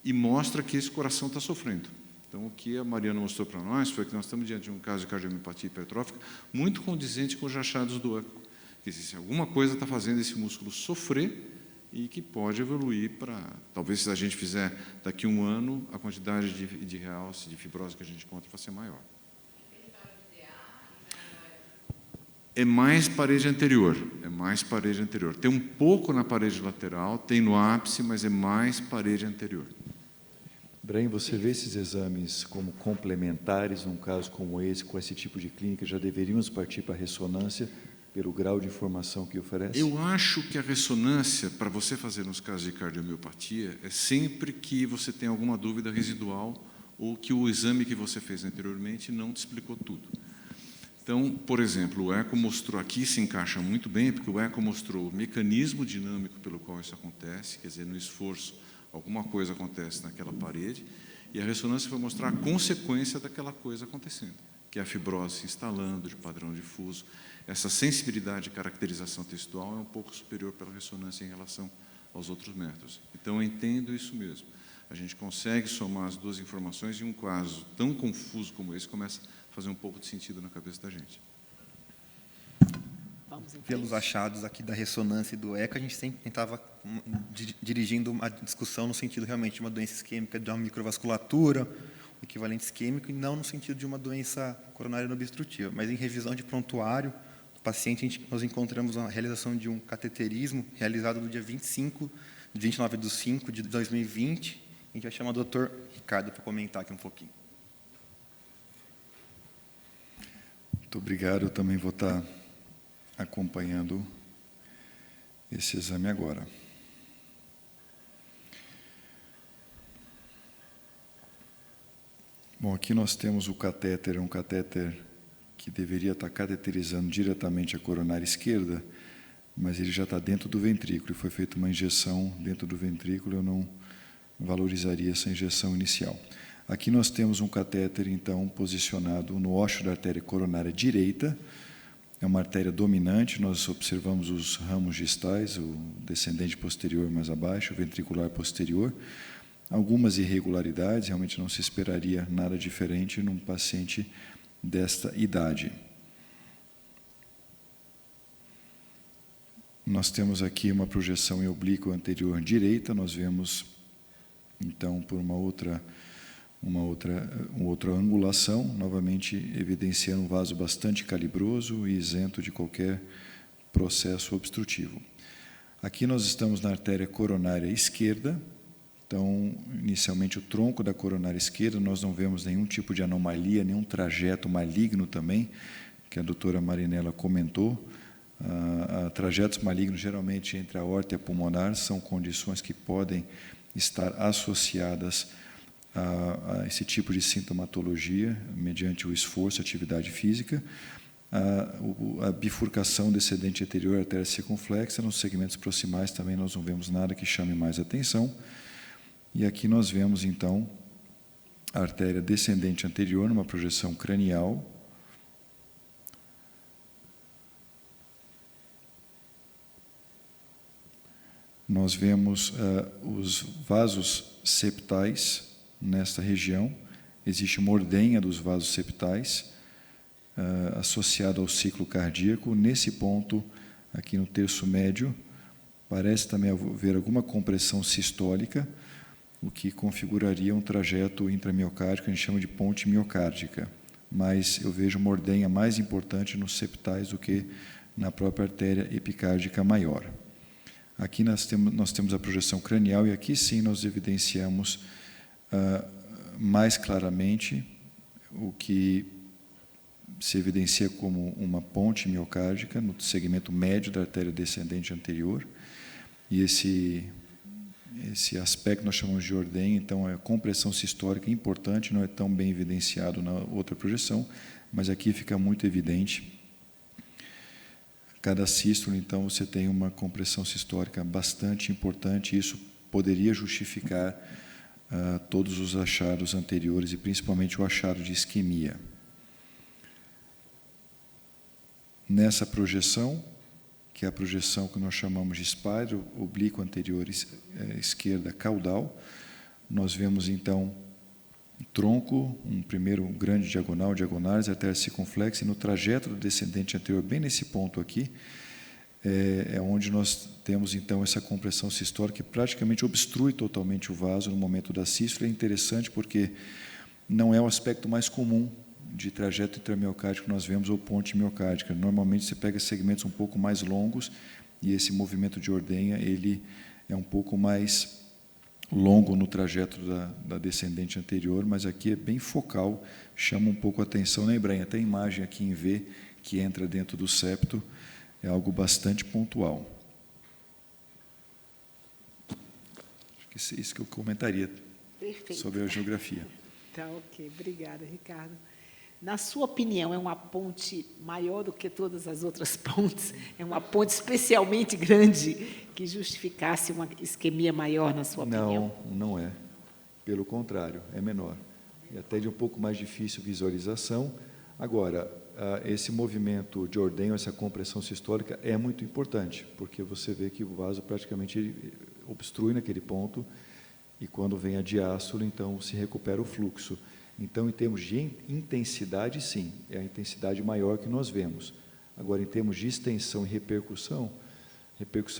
e mostra que esse coração está sofrendo. Então, o que a Mariana mostrou para nós foi que nós estamos diante de um caso de cardiomiopatia hipertrófica muito condizente com os achados do eco. Que se alguma coisa está fazendo esse músculo sofrer e que pode evoluir para... Talvez, se a gente fizer daqui a um ano, a quantidade de realce, de fibrose que a gente encontra vai ser maior. É mais parede anterior, Tem um pouco na parede lateral, tem no ápice, mas é mais parede anterior. Brahim, você vê esses exames como complementares num caso como esse, com esse tipo de clínica? Já deveríamos partir para a ressonância pelo grau de informação que oferece? Eu acho que a ressonância, para você fazer nos casos de cardiomiopatia, é sempre que você tem alguma dúvida residual ou que o exame que você fez anteriormente não te explicou tudo. Então, por exemplo, o eco mostrou, aqui se encaixa muito bem, porque o eco mostrou o mecanismo dinâmico pelo qual isso acontece, quer dizer, no esforço, alguma coisa acontece naquela parede, e a ressonância vai mostrar a consequência daquela coisa acontecendo, que é a fibrose se instalando de padrão difuso. Essa sensibilidade e caracterização textual é um pouco superior pela ressonância em relação aos outros métodos. Então, eu entendo isso mesmo. A gente consegue somar as duas informações e um caso tão confuso como esse começa a fazer um pouco de sentido na cabeça da gente. Pelos achados aqui da ressonância e do eco, a gente sempre estava dirigindo uma discussão no sentido realmente de uma doença isquêmica de uma microvasculatura, o equivalente isquêmico, e não no sentido de uma doença coronária não obstrutiva. Mas em revisão de prontuário, do paciente, nós encontramos a realização de um cateterismo realizado no dia 29/5 de 2020. A gente vai chamar o Dr. Ricardo para comentar aqui um pouquinho. Muito obrigado. Eu também vou estar acompanhando esse exame agora. Bom, aqui nós temos o catéter, um catéter que deveria estar cateterizando diretamente a coronária esquerda, mas ele já está dentro do ventrículo, e foi feita uma injeção dentro do ventrículo. Eu não valorizaria essa injeção inicial. Aqui nós temos um catéter, então, posicionado no ósseo da artéria coronária direita. É uma artéria dominante, nós observamos os ramos distais, o descendente posterior mais abaixo, o ventricular posterior. Algumas irregularidades, realmente não se esperaria nada diferente num paciente desta idade. Nós temos aqui uma projeção em oblíqua anterior direita, nós vemos, então, por uma outra angulação, novamente evidenciando um vaso bastante calibroso e isento de qualquer processo obstrutivo. Aqui nós estamos na artéria coronária esquerda. Então, inicialmente, o tronco da coronária esquerda, nós não vemos nenhum tipo de anomalia, nenhum trajeto maligno também, que a doutora Marinella comentou. Trajetos malignos, geralmente, entre a aorta e a pulmonar, são condições que podem estar associadas a esse tipo de sintomatologia, mediante o esforço, atividade física. A bifurcação descendente anterior, artéria circunflexa, nos segmentos proximais também nós não vemos nada que chame mais atenção. E aqui nós vemos, então, a artéria descendente anterior, numa projeção cranial. Nós vemos os vasos septais nesta região. Existe uma ordenha dos vasos septais associada ao ciclo cardíaco. Nesse ponto, aqui no terço médio, parece também haver alguma compressão sistólica, o que configuraria um trajeto intramiocárdico, a gente chama de ponte miocárdica. Mas eu vejo uma ordenha mais importante nos septais do que na própria artéria epicárdica maior. Aqui nós temos a projeção cranial, e aqui sim nós evidenciamos mais claramente o que se evidencia como uma ponte miocárdica no segmento médio da artéria descendente anterior. E esse aspecto nós chamamos de ordenha, então é compressão sistólica importante, não é tão bem evidenciado na outra projeção, mas aqui fica muito evidente. cada sístole, então, você tem uma compressão sistólica bastante importante, e isso poderia justificar todos os achados anteriores, e principalmente o achado de isquemia. Nessa projeção, que é a projeção que nós chamamos de spider, oblíqua anterior esquerda caudal, nós vemos, então, tronco, um primeiro grande diagonal, diagonais, artéria circunflexa, e no trajeto do descendente anterior, bem nesse ponto aqui, é onde nós temos, então, essa compressão sistólica que praticamente obstrui totalmente o vaso no momento da sístole. É interessante porque não é o aspecto mais comum de trajeto intramiocárdico que nós vemos, ou ponte miocárdica. Normalmente, você pega segmentos um pouco mais longos, e esse movimento de ordenha, ele é um pouco mais longo no trajeto da descendente anterior, mas aqui é bem focal, chama um pouco a atenção, né, Ibrahim? Até a imagem aqui em V, que entra dentro do septo, é algo bastante pontual. Acho que é isso que eu comentaria. Perfeito. Sobre a geografia. Tá, ok. Obrigada, Ricardo. Na sua opinião, é uma ponte maior do que todas as outras pontes? É uma ponte especialmente grande que justificasse uma isquemia maior, na sua opinião? Não é. Pelo contrário, é menor. E até de um pouco mais difícil visualização. Agora, esse movimento de ordenho, essa compressão sistólica é muito importante, porque você vê que o vaso praticamente obstrui naquele ponto, e quando vem a diástole, então se recupera o fluxo. Então, em termos de intensidade, sim, é a intensidade maior que nós vemos. Agora, em termos de extensão e repercussão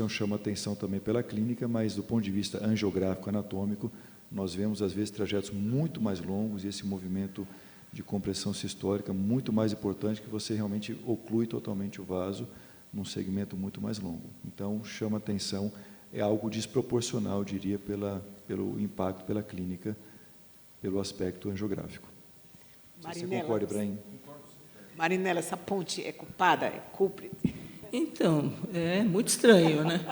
chama atenção também pela clínica, mas do ponto de vista angiográfico, anatômico, nós vemos, às vezes, trajetos muito mais longos, e esse movimento de compressão sistólica muito mais importante, que você realmente oclui totalmente o vaso num segmento muito mais longo. Então, chama atenção, é algo desproporcional, eu diria, pelo impacto pela clínica, pelo aspecto angiográfico. Você concorda, Ibrahim? Marinela, essa ponte é culpada? É cúmplice? Então, é muito estranho, né?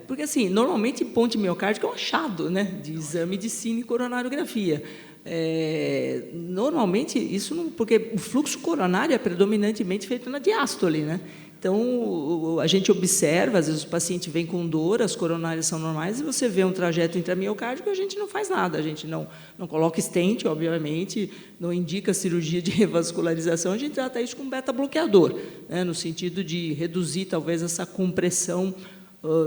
Porque, assim, normalmente, ponte miocárdica é um achado, né, de exame de cinecoronariografia. Normalmente, isso não, porque o fluxo coronário é predominantemente feito na diástole, né? Então, a gente observa, às vezes o paciente vem com dor, as coronárias são normais, e você vê um trajeto intramiocárdico, a gente não faz nada, a gente não coloca stent, obviamente, não indica cirurgia de revascularização, a gente trata isso com beta-bloqueador, né, no sentido de reduzir, talvez, essa compressão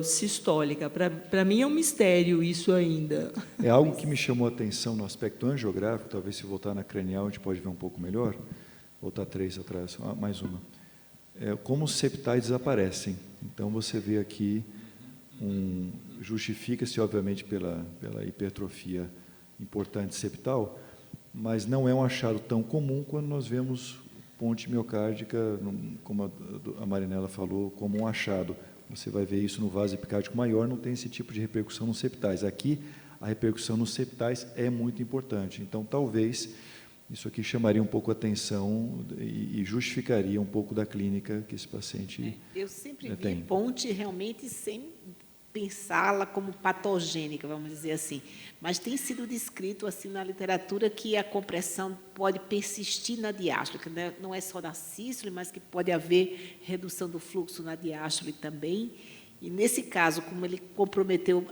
sistólica. Para mim é um mistério isso ainda. É algo que me chamou a atenção no aspecto angiográfico, talvez se voltar na cranial a gente pode ver um pouco melhor. Voltar 3 atrás, mais uma. Como os septais desaparecem. Então, você vê aqui, justifica-se, obviamente, pela hipertrofia importante septal, mas não é um achado tão comum quando nós vemos ponte miocárdica, como a Marinela falou, como um achado. Você vai ver isso no vaso epicárdico maior, não tem esse tipo de repercussão nos septais. Aqui, a repercussão nos septais é muito importante. Então, talvez, isso aqui chamaria um pouco a atenção e justificaria um pouco da clínica que esse paciente Eu sempre vi tem. ponte realmente sem pensá-la como patogênica, vamos dizer assim. Mas tem sido descrito assim na literatura que a compressão pode persistir na diástole, que não é só na sístole, mas que pode haver redução do fluxo na diástole também. E, nesse caso, como ele comprometeu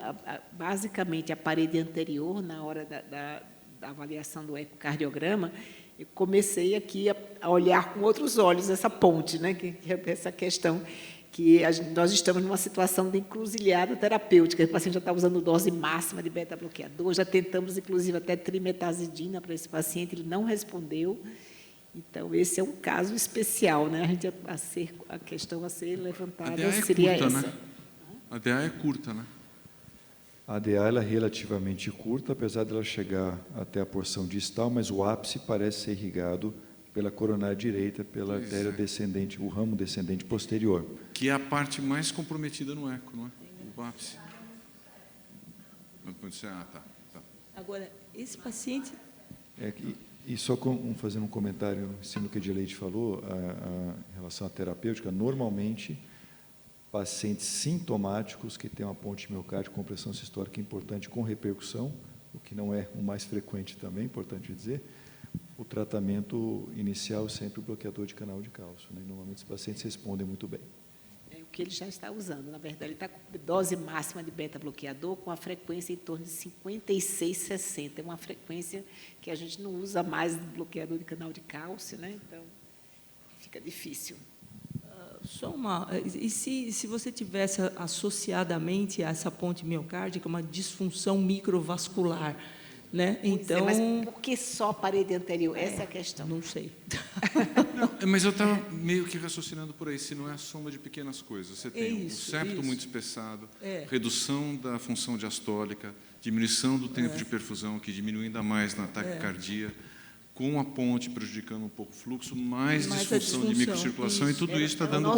basicamente a parede anterior na hora da avaliação do ecocardiograma, eu comecei aqui a olhar com outros olhos essa ponte, né, que é essa questão que nós estamos numa situação de encruzilhada terapêutica. O paciente já está usando dose máxima de beta-bloqueador, já tentamos, inclusive, até trimetazidina para esse paciente, ele não respondeu. Então, esse é um caso especial, né? A questão a ser levantada seria curta, essa. Né? A DA é curta, né? A DA ela é relativamente curta, apesar dela chegar até a porção distal, mas o ápice parece ser irrigado pela coronária direita, pela artéria descendente, o ramo descendente posterior. Que é a parte mais comprometida no eco, não é? O ápice. Tá. Agora, esse paciente... E só fazendo um comentário em cima do que a Edileide falou, em relação à terapêutica, normalmente, pacientes sintomáticos que têm uma ponte miocárdica, compressão sistólica importante com repercussão, o que não é o mais frequente também, importante dizer, o tratamento inicial é sempre o bloqueador de canal de cálcio, né? Normalmente os pacientes respondem muito bem. É o que ele já está usando. Na verdade, ele está com dose máxima de beta-bloqueador com a frequência em torno de 56, 60. É uma frequência que a gente não usa mais de bloqueador de canal de cálcio, né? Então, fica difícil. Só uma... E se você tivesse associadamente a essa ponte miocárdica uma disfunção microvascular, né? Então... Mas por que só a parede anterior? Essa é a questão. Não sei. Não, mas eu estava meio que raciocinando por aí, se não é a soma de pequenas coisas. Você tem o septo muito espessado, redução da função diastólica, diminuição do tempo de perfusão, que diminui ainda mais na taquicardia, com a ponte prejudicando um pouco o fluxo, mais disfunção de microcirculação, e tudo isso está dando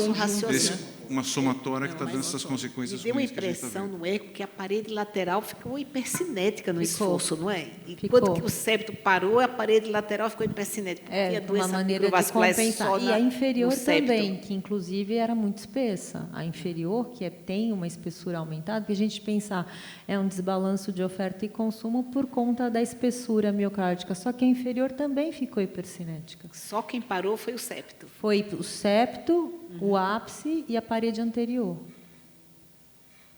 uma somatória que está dando essas consequências. Me deu uma impressão no eco que a parede lateral ficou hipercinética no esforço, não é? E quando que o septo parou, a parede lateral ficou hipercinética. É, uma maneira de compensar. E a inferior também, que inclusive era muito espessa. A inferior, que tem uma espessura aumentada, porque a gente pensar é um desbalanço de oferta e consumo por conta da espessura miocárdica, só que a inferior também ficou hipercinética. Só quem parou foi o septo. Foi o septo, o ápice e a parede anterior.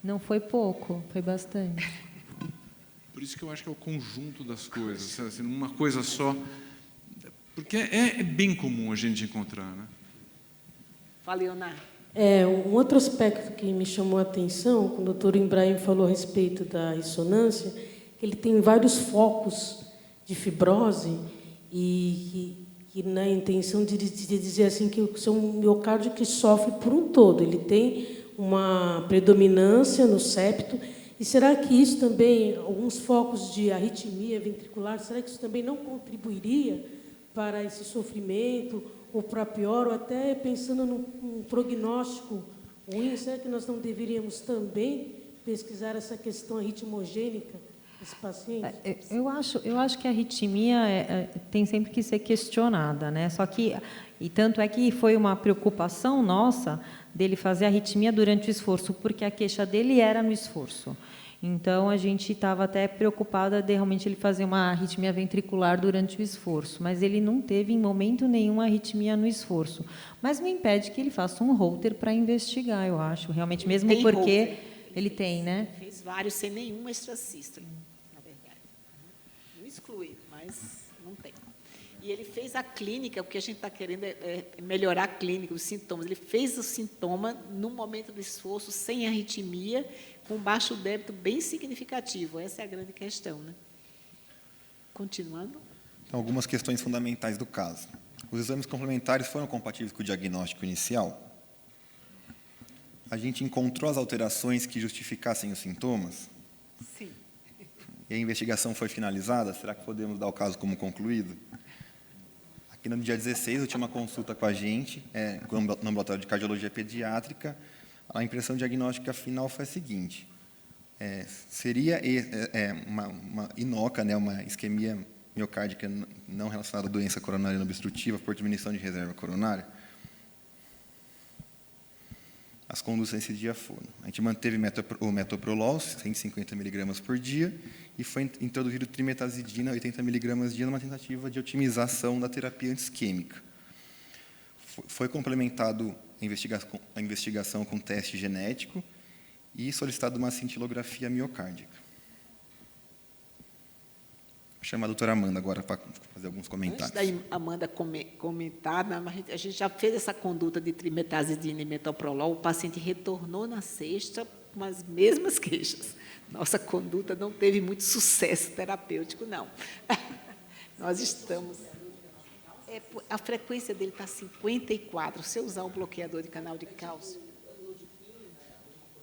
Não foi pouco, foi bastante. Por isso que eu acho que é o conjunto das coisas, assim, uma coisa só, porque é bem comum a gente encontrar, né? Fala, Leonardo. Um outro aspecto que me chamou a atenção, quando o doutor Ibrahim falou a respeito da ressonância, que ele tem vários focos de fibrose e na intenção de dizer assim que o seu miocárdio que sofre por um todo, ele tem uma predominância no septo. E será que isso também, alguns focos de arritmia ventricular, será que isso também não contribuiria para esse sofrimento, ou para pior, ou até pensando num prognóstico ruim, será que nós não deveríamos também pesquisar essa questão arritmogênica desse paciente? Eu acho que a arritmia tem sempre que ser questionada, né? Só que, e tanto é que foi uma preocupação nossa dele fazer arritmia durante o esforço, porque a queixa dele era no esforço. Então, a gente estava até preocupada de realmente ele fazer uma arritmia ventricular durante o esforço, mas ele não teve em momento nenhum arritmia no esforço. Mas não impede que ele faça um holter para investigar, eu acho, realmente, mesmo porque holter. Ele tem, né? Fez vários sem nenhuma extrasístole, na verdade. Não exclui, mas não tem. E ele fez a clínica, o que a gente está querendo é melhorar a clínica, os sintomas. Ele fez o sintoma no momento do esforço, sem arritmia, com baixo débito bem significativo. Essa é a grande questão, né? Continuando. Então, algumas questões fundamentais do caso. Os exames complementares foram compatíveis com o diagnóstico inicial? A gente encontrou as alterações que justificassem os sintomas? Sim. E a investigação foi finalizada? Será que podemos dar o caso como concluído? Aqui no dia 16, eu tinha uma consulta com a gente, no ambulatório de cardiologia pediátrica. A impressão diagnóstica final foi a seguinte: seria uma INOCA, né, uma isquemia miocárdica não relacionada à doença coronariana obstrutiva por diminuição de reserva coronária? As condutas nesse dia foram: a gente manteve o metoprolol, 150 mg por dia, e foi introduzido trimetazidina, 80 mg dia, numa tentativa de otimização da terapia antisquêmica. Foi complementado a investigação com teste genético e solicitado uma cintilografia miocárdica. Vou chamar a doutora Amanda agora para fazer alguns comentários. Antes da Amanda comentar, a gente já fez essa conduta de trimetazidina e metoprolol, o paciente retornou na sexta com as mesmas queixas. Nossa conduta não teve muito sucesso terapêutico, não. Nós estamos... a frequência dele está 54. Se eu usar um bloqueador de canal de cálcio,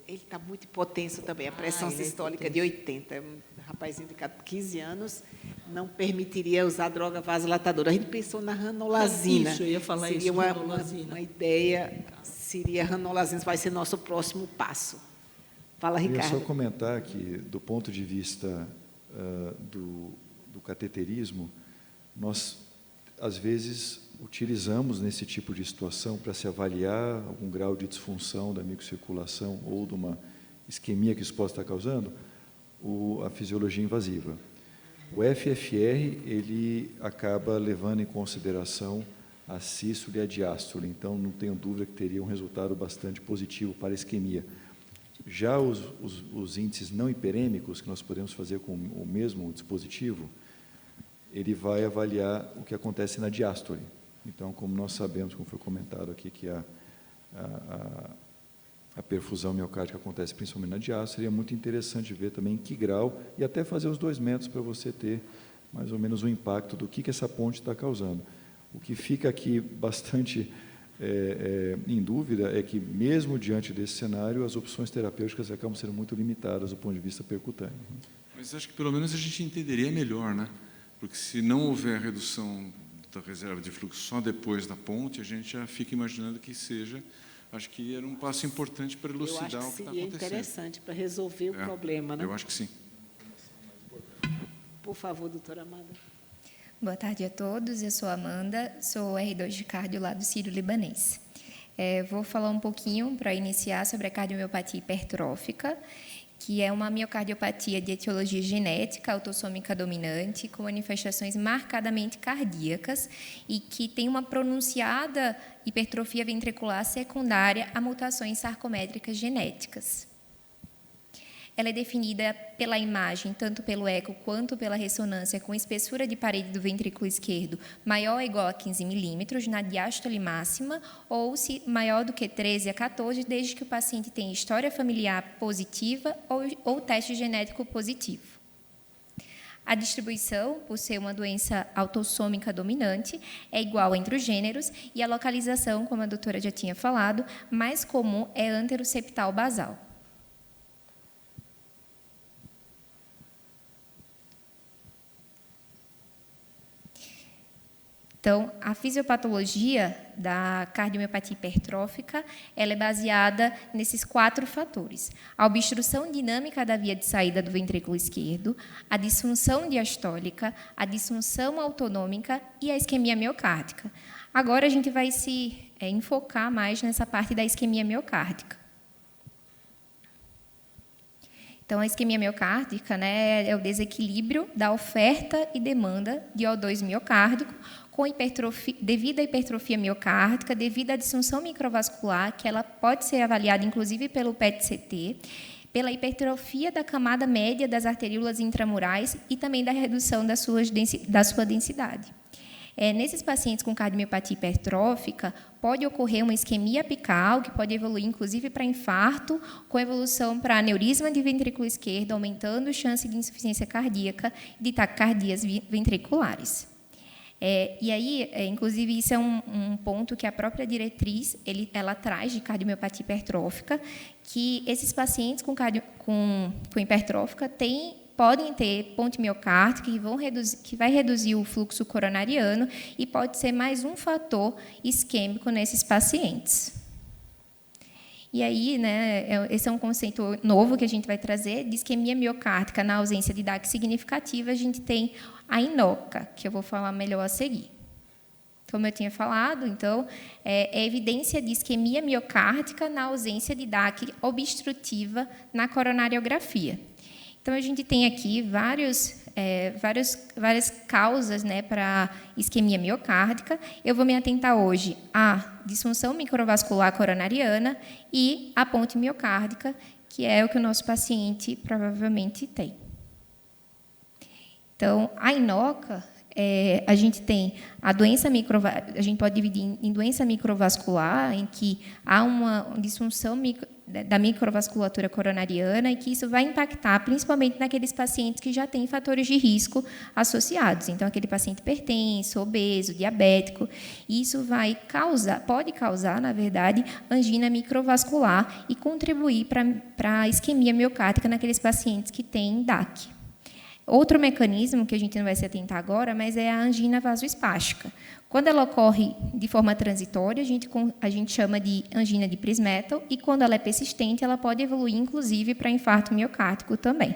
ele está muito hipotenso também. A pressão sistólica de 80. Um rapazinho de 15 anos não permitiria usar droga vasodilatadora. A gente pensou na ranolazina. Isso, eu ia falar seria isso, uma ideia, seria ranolazina, vai ser nosso próximo passo. Fala, Ricardo. Eu ia só comentar que, do ponto de vista do cateterismo, nós, às vezes, utilizamos nesse tipo de situação para se avaliar algum grau de disfunção da microcirculação ou de uma isquemia que isso possa estar causando, a fisiologia invasiva. O FFR, ele acaba levando em consideração a sístole e a diástole, então não tenho dúvida que teria um resultado bastante positivo para a isquemia. Já os índices não hiperêmicos, que nós podemos fazer com o mesmo dispositivo, ele vai avaliar o que acontece na diástole. Então, como nós sabemos, como foi comentado aqui, que a perfusão miocárdica acontece principalmente na diástole, seria muito interessante ver também em que grau, e até fazer os 2 métodos para você ter mais ou menos o impacto do que essa ponte está causando. O que fica aqui bastante em dúvida é que, mesmo diante desse cenário, as opções terapêuticas acabam sendo muito limitadas do ponto de vista percutâneo. Mas acho que pelo menos a gente entenderia melhor, né? Porque se não houver redução da reserva de fluxo só depois da ponte, a gente já fica imaginando que seja. Acho que era um passo importante para elucidar o que está acontecendo. Seria interessante para resolver o problema, né? Eu acho que sim. Por favor, doutora Amanda. Boa tarde a todos, eu sou Amanda, sou R2 de cardio lá do Sírio-Libanês. Vou falar um pouquinho, para iniciar, sobre a cardiomiopatia hipertrófica, que é uma miocardiopatia de etiologia genética, autossômica dominante, com manifestações marcadamente cardíacas e que tem uma pronunciada hipertrofia ventricular secundária a mutações sarcométricas genéticas. Ela é definida pela imagem, tanto pelo eco quanto pela ressonância, com espessura de parede do ventrículo esquerdo maior ou igual a 15 milímetros na diástole máxima, ou se maior do que 13 a 14, desde que o paciente tenha história familiar positiva ou teste genético positivo. A distribuição, por ser uma doença autossômica dominante, é igual entre os gêneros, e a localização, como a doutora já tinha falado, mais comum é anteroseptal basal. Então, a fisiopatologia da cardiomiopatia hipertrófica, ela é baseada nesses 4 fatores: a obstrução dinâmica da via de saída do ventrículo esquerdo, a disfunção diastólica, a disfunção autonômica e a isquemia miocárdica. Agora, a gente vai se enfocar mais nessa parte da isquemia miocárdica. Então, a isquemia miocárdica, né, é o desequilíbrio da oferta e demanda de O2 miocárdico, devido à hipertrofia miocárdica, devido à disfunção microvascular, que ela pode ser avaliada, inclusive, pelo PET-CT, pela hipertrofia da camada média das arteríolas intramurais e também da redução da sua densidade. Nesses pacientes com cardiomiopatia hipertrófica, pode ocorrer uma isquemia apical, que pode evoluir, inclusive, para infarto, com evolução para aneurisma de ventrículo esquerdo, aumentando a chance de insuficiência cardíaca e de taquicardias ventriculares. E aí, inclusive, isso é um ponto que a própria diretriz ela traz de cardiomiopatia hipertrófica, que esses pacientes com hipertrófica podem ter ponte miocárdica que vai reduzir o fluxo coronariano e pode ser mais um fator isquêmico nesses pacientes. E aí, né, esse é um conceito novo que a gente vai trazer, de isquemia miocárdica na ausência de DAC significativa. A gente tem a INOCA, que eu vou falar melhor a seguir. Como eu tinha falado, então, é evidência de isquemia miocárdica na ausência de DAC obstrutiva na coronariografia. Então, a gente tem aqui várias causas, né, para isquemia miocárdica. Eu vou me atentar hoje à disfunção microvascular coronariana e à ponte miocárdica, que é o que o nosso paciente provavelmente tem. Então, a INOCA, a gente tem a doença a gente pode dividir em doença microvascular, em que há uma disfunção da microvasculatura coronariana e que isso vai impactar principalmente naqueles pacientes que já têm fatores de risco associados. Então, aquele paciente hipertenso, obeso, diabético, isso pode causar, na verdade, angina microvascular e contribuir para a isquemia miocárdica naqueles pacientes que têm DAC. Outro mecanismo que a gente não vai se atentar agora, mas é a angina vasoespástica. Quando ela ocorre de forma transitória, a gente chama de angina de Prismetal, e quando ela é persistente, ela pode evoluir, inclusive, para infarto miocárdico também.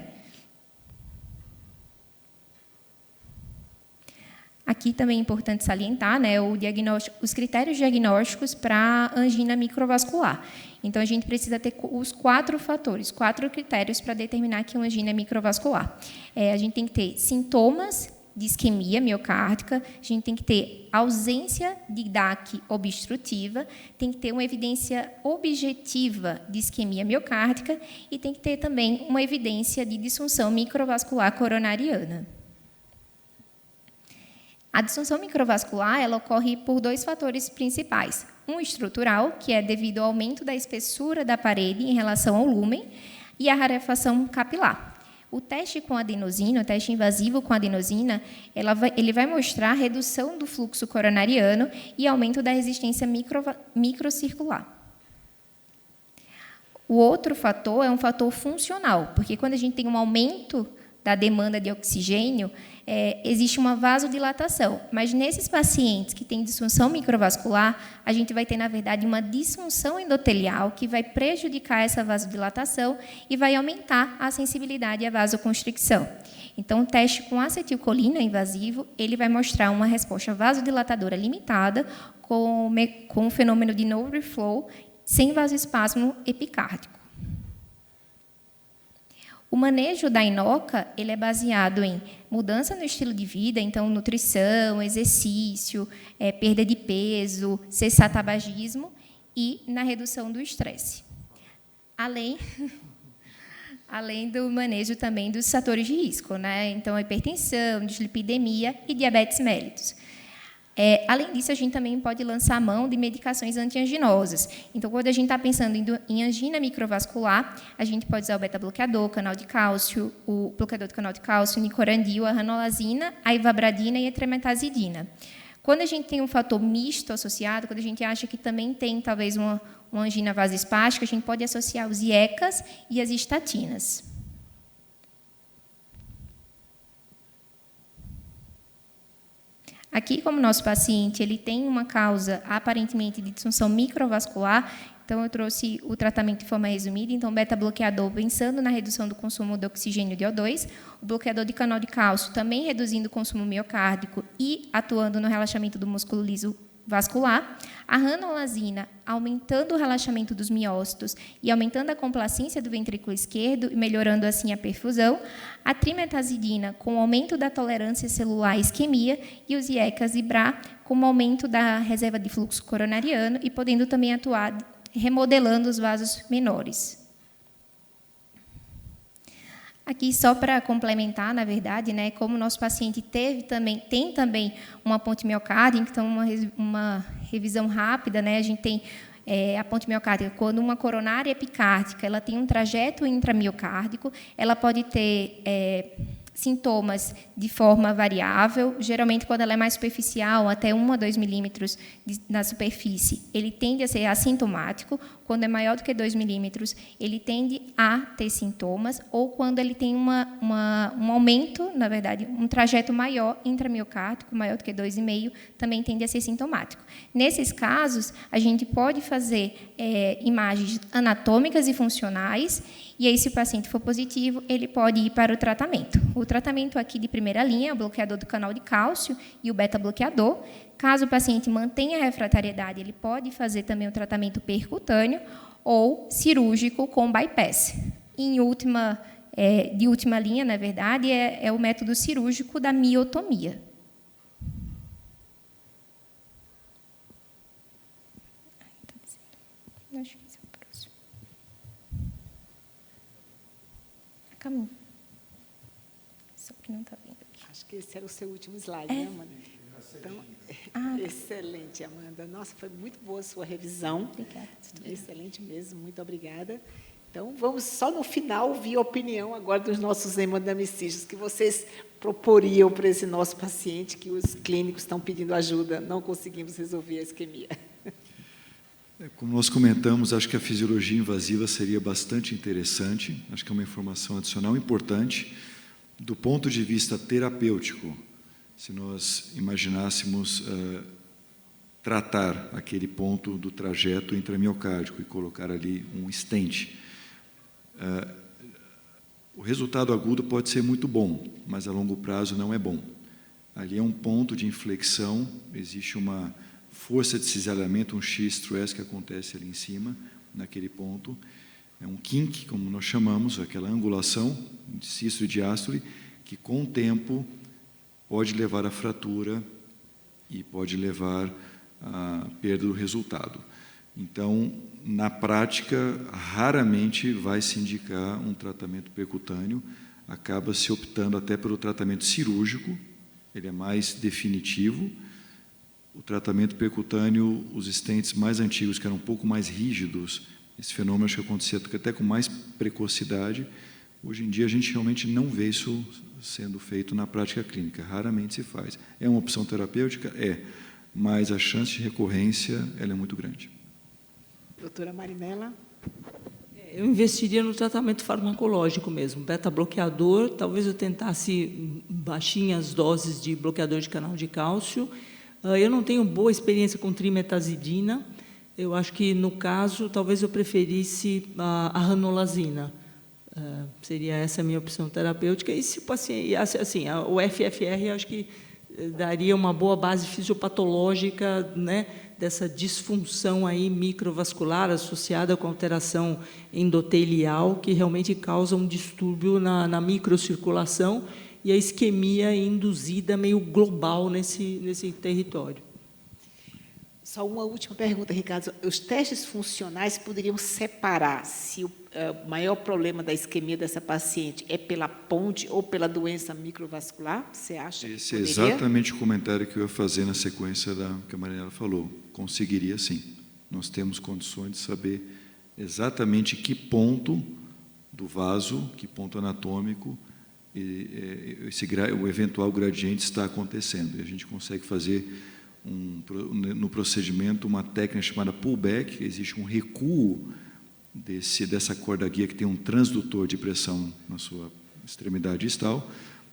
Aqui também é importante salientar, né, os critérios diagnósticos para angina microvascular. Então, a gente precisa ter os 4 fatores, 4 critérios para determinar que uma angina é microvascular. A gente tem que ter sintomas de isquemia miocárdica, a gente tem que ter ausência de DAC obstrutiva, tem que ter uma evidência objetiva de isquemia miocárdica e tem que ter também uma evidência de disfunção microvascular coronariana. A disfunção microvascular ela ocorre por 2 fatores principais. Um estrutural, que é devido ao aumento da espessura da parede em relação ao lúmen, e a rarefação capilar. O teste com adenosina, o teste invasivo com adenosina, ele vai mostrar redução do fluxo coronariano e aumento da resistência microcircular. O outro fator é um fator funcional, porque quando a gente tem um aumento da demanda de oxigênio, existe uma vasodilatação. Mas nesses pacientes que têm disfunção microvascular, a gente vai ter, na verdade, uma disfunção endotelial que vai prejudicar essa vasodilatação e vai aumentar a sensibilidade à vasoconstricção. Então, o teste com acetilcolina invasivo, ele vai mostrar uma resposta vasodilatadora limitada com o fenômeno de no reflow, sem vasoespasmo epicárdico. O manejo da INOCA ele é baseado em mudança no estilo de vida, então nutrição, exercício, perda de peso, cessar tabagismo e na redução do estresse. Além do manejo também dos fatores de risco, né? Então, hipertensão, dislipidemia e diabetes mellitus. Além disso, a gente também pode lançar a mão de medicações antianginosas. Então, quando a gente está pensando em angina microvascular, a gente pode usar o beta-bloqueador, canal de cálcio, o bloqueador do canal de cálcio, o nicorandil, a ranolazina, a ivabradina e a tremetazidina. Quando a gente tem um fator misto associado, quando a gente acha que também tem, talvez, uma angina vasoespástica, a gente pode associar os IECAs e as estatinas. Aqui, como nosso paciente ele tem uma causa aparentemente de disfunção microvascular, então eu trouxe o tratamento de forma resumida. Então, beta-bloqueador pensando na redução do consumo de oxigênio de O2, o bloqueador de canal de cálcio também reduzindo o consumo miocárdico e atuando no relaxamento do músculo liso vascular, a ranolazina aumentando o relaxamento dos miócitos e aumentando a complacência do ventrículo esquerdo e melhorando assim a perfusão, a trimetazidina com o aumento da tolerância celular à isquemia e os IECAs e BRA com o aumento da reserva de fluxo coronariano e podendo também atuar remodelando os vasos menores. Aqui, só para complementar, na verdade, né, como o nosso paciente tem também uma ponte miocárdica, então uma revisão rápida, né, a gente tem a ponte miocárdica, quando uma coronária epicárdica ela tem um trajeto intramiocárdico, ela pode ter sintomas de forma variável, geralmente quando ela é mais superficial, até 1 a 2 milímetros na superfície, ele tende a ser assintomático, quando é maior do que 2 milímetros, ele tende a ter sintomas, ou quando ele tem um aumento, na verdade, um trajeto maior intramiocárdico, maior do que 2,5, também tende a ser sintomático. Nesses casos, a gente pode fazer imagens anatômicas e funcionais, e aí, se o paciente for positivo, ele pode ir para o tratamento. O tratamento aqui de primeira linha é o bloqueador do canal de cálcio e o beta-bloqueador. Caso o paciente mantenha a refratariedade, ele pode fazer também o tratamento percutâneo ou cirúrgico com bypass. De última linha, na verdade, é o método cirúrgico da miotomia. Acho que esse é o próximo. Caminho. Só que não está vendo aqui. Acho que esse era o seu último slide, né, Amanda? Então, excelente, Amanda. Nossa, foi muito boa a sua revisão. Obrigada. Excelente mesmo, muito obrigada. Então, vamos só no final ouvir a opinião agora dos nossos hemodinamicistas, que vocês proporiam para esse nosso paciente, que os clínicos estão pedindo ajuda, não conseguimos resolver a isquemia. Como nós comentamos, acho que a fisiologia invasiva seria bastante interessante, acho que é uma informação adicional importante. Do ponto de vista terapêutico, se nós imaginássemos tratar aquele ponto do trajeto intramiocárdico e colocar ali um stent, o resultado agudo pode ser muito bom, mas a longo prazo não é bom. Ali é um ponto de inflexão, existe uma força de cisalhamento, um shear stress que acontece ali em cima, naquele ponto. É um kink, como nós chamamos, aquela angulação de sístole e diástole, que com o tempo pode levar à fratura e pode levar à perda do resultado. Então, na prática, raramente vai se indicar um tratamento percutâneo, acaba se optando até pelo tratamento cirúrgico, ele é mais definitivo. O tratamento percutâneo, os stents mais antigos, que eram um pouco mais rígidos, esse fenômeno acho que acontecia até com mais precocidade. Hoje em dia, a gente realmente não vê isso sendo feito na prática clínica, raramente se faz. É uma opção terapêutica? É, mas a chance de recorrência ela é muito grande. Doutora Marinella? Eu investiria no tratamento farmacológico mesmo, beta-bloqueador, talvez eu tentasse baixinhas doses de bloqueador de canal de cálcio. Eu não tenho boa experiência com trimetazidina, eu acho que, no caso, talvez eu preferisse a ranolazina. Seria essa a minha opção terapêutica. E se o paciente, assim, o FFR, acho que daria uma boa base fisiopatológica, né, dessa disfunção aí microvascular associada com alteração endotelial, que realmente causa um distúrbio na microcirculação e a isquemia induzida meio global nesse território. Só uma última pergunta, Ricardo. Os testes funcionais poderiam separar se o maior problema da isquemia dessa paciente é pela ponte ou pela doença microvascular? Você acha que Esse é poderia? exatamente o comentário que eu ia fazer na sequência que a Marinella falou. Conseguiria, sim. Nós temos condições de saber exatamente que ponto do vaso, que ponto anatômico, o eventual gradiente está acontecendo. E a gente consegue fazer no procedimento uma técnica chamada pullback. Existe um recuo dessa corda guia que tem um transdutor de pressão na sua extremidade distal.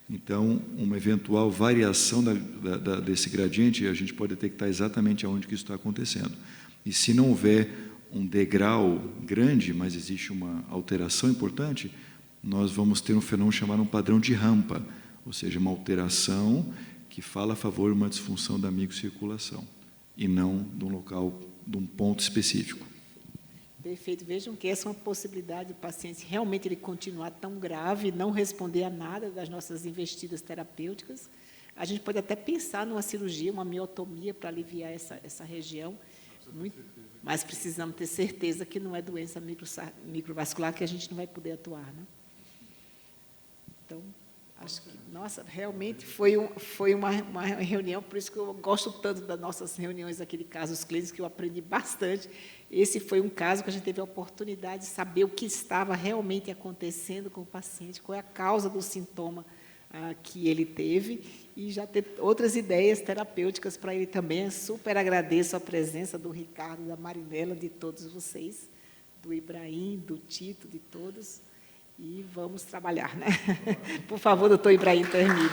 Então, uma eventual variação desse gradiente, a gente pode detectar exatamente aonde que isso está acontecendo. E se não houver um degrau grande, mas existe uma alteração importante, nós vamos ter um fenômeno chamado um padrão de rampa, ou seja, uma alteração que fala a favor de uma disfunção da microcirculação, e não de um local, de um ponto específico. Perfeito. Vejam que essa é uma possibilidade do paciente realmente ele continuar tão grave, não responder a nada das nossas investidas terapêuticas. A gente pode até pensar numa cirurgia, uma miotomia para aliviar essa região, mas precisamos ter certeza que não é doença microvascular que a gente não vai poder atuar, né? Então, acho que, nossa, realmente foi uma reunião, por isso que eu gosto tanto das nossas reuniões aqui de casos clínicos, que eu aprendi bastante. Esse foi um caso que a gente teve a oportunidade de saber o que estava realmente acontecendo com o paciente, qual é a causa do sintoma que ele teve, e já ter outras ideias terapêuticas para ele também. Eu super agradeço a presença do Ricardo, da Marinella, de todos vocês, do Ibrahim, do Tito, de todos. E vamos trabalhar, né? Por favor, doutor Ibrahim, termine.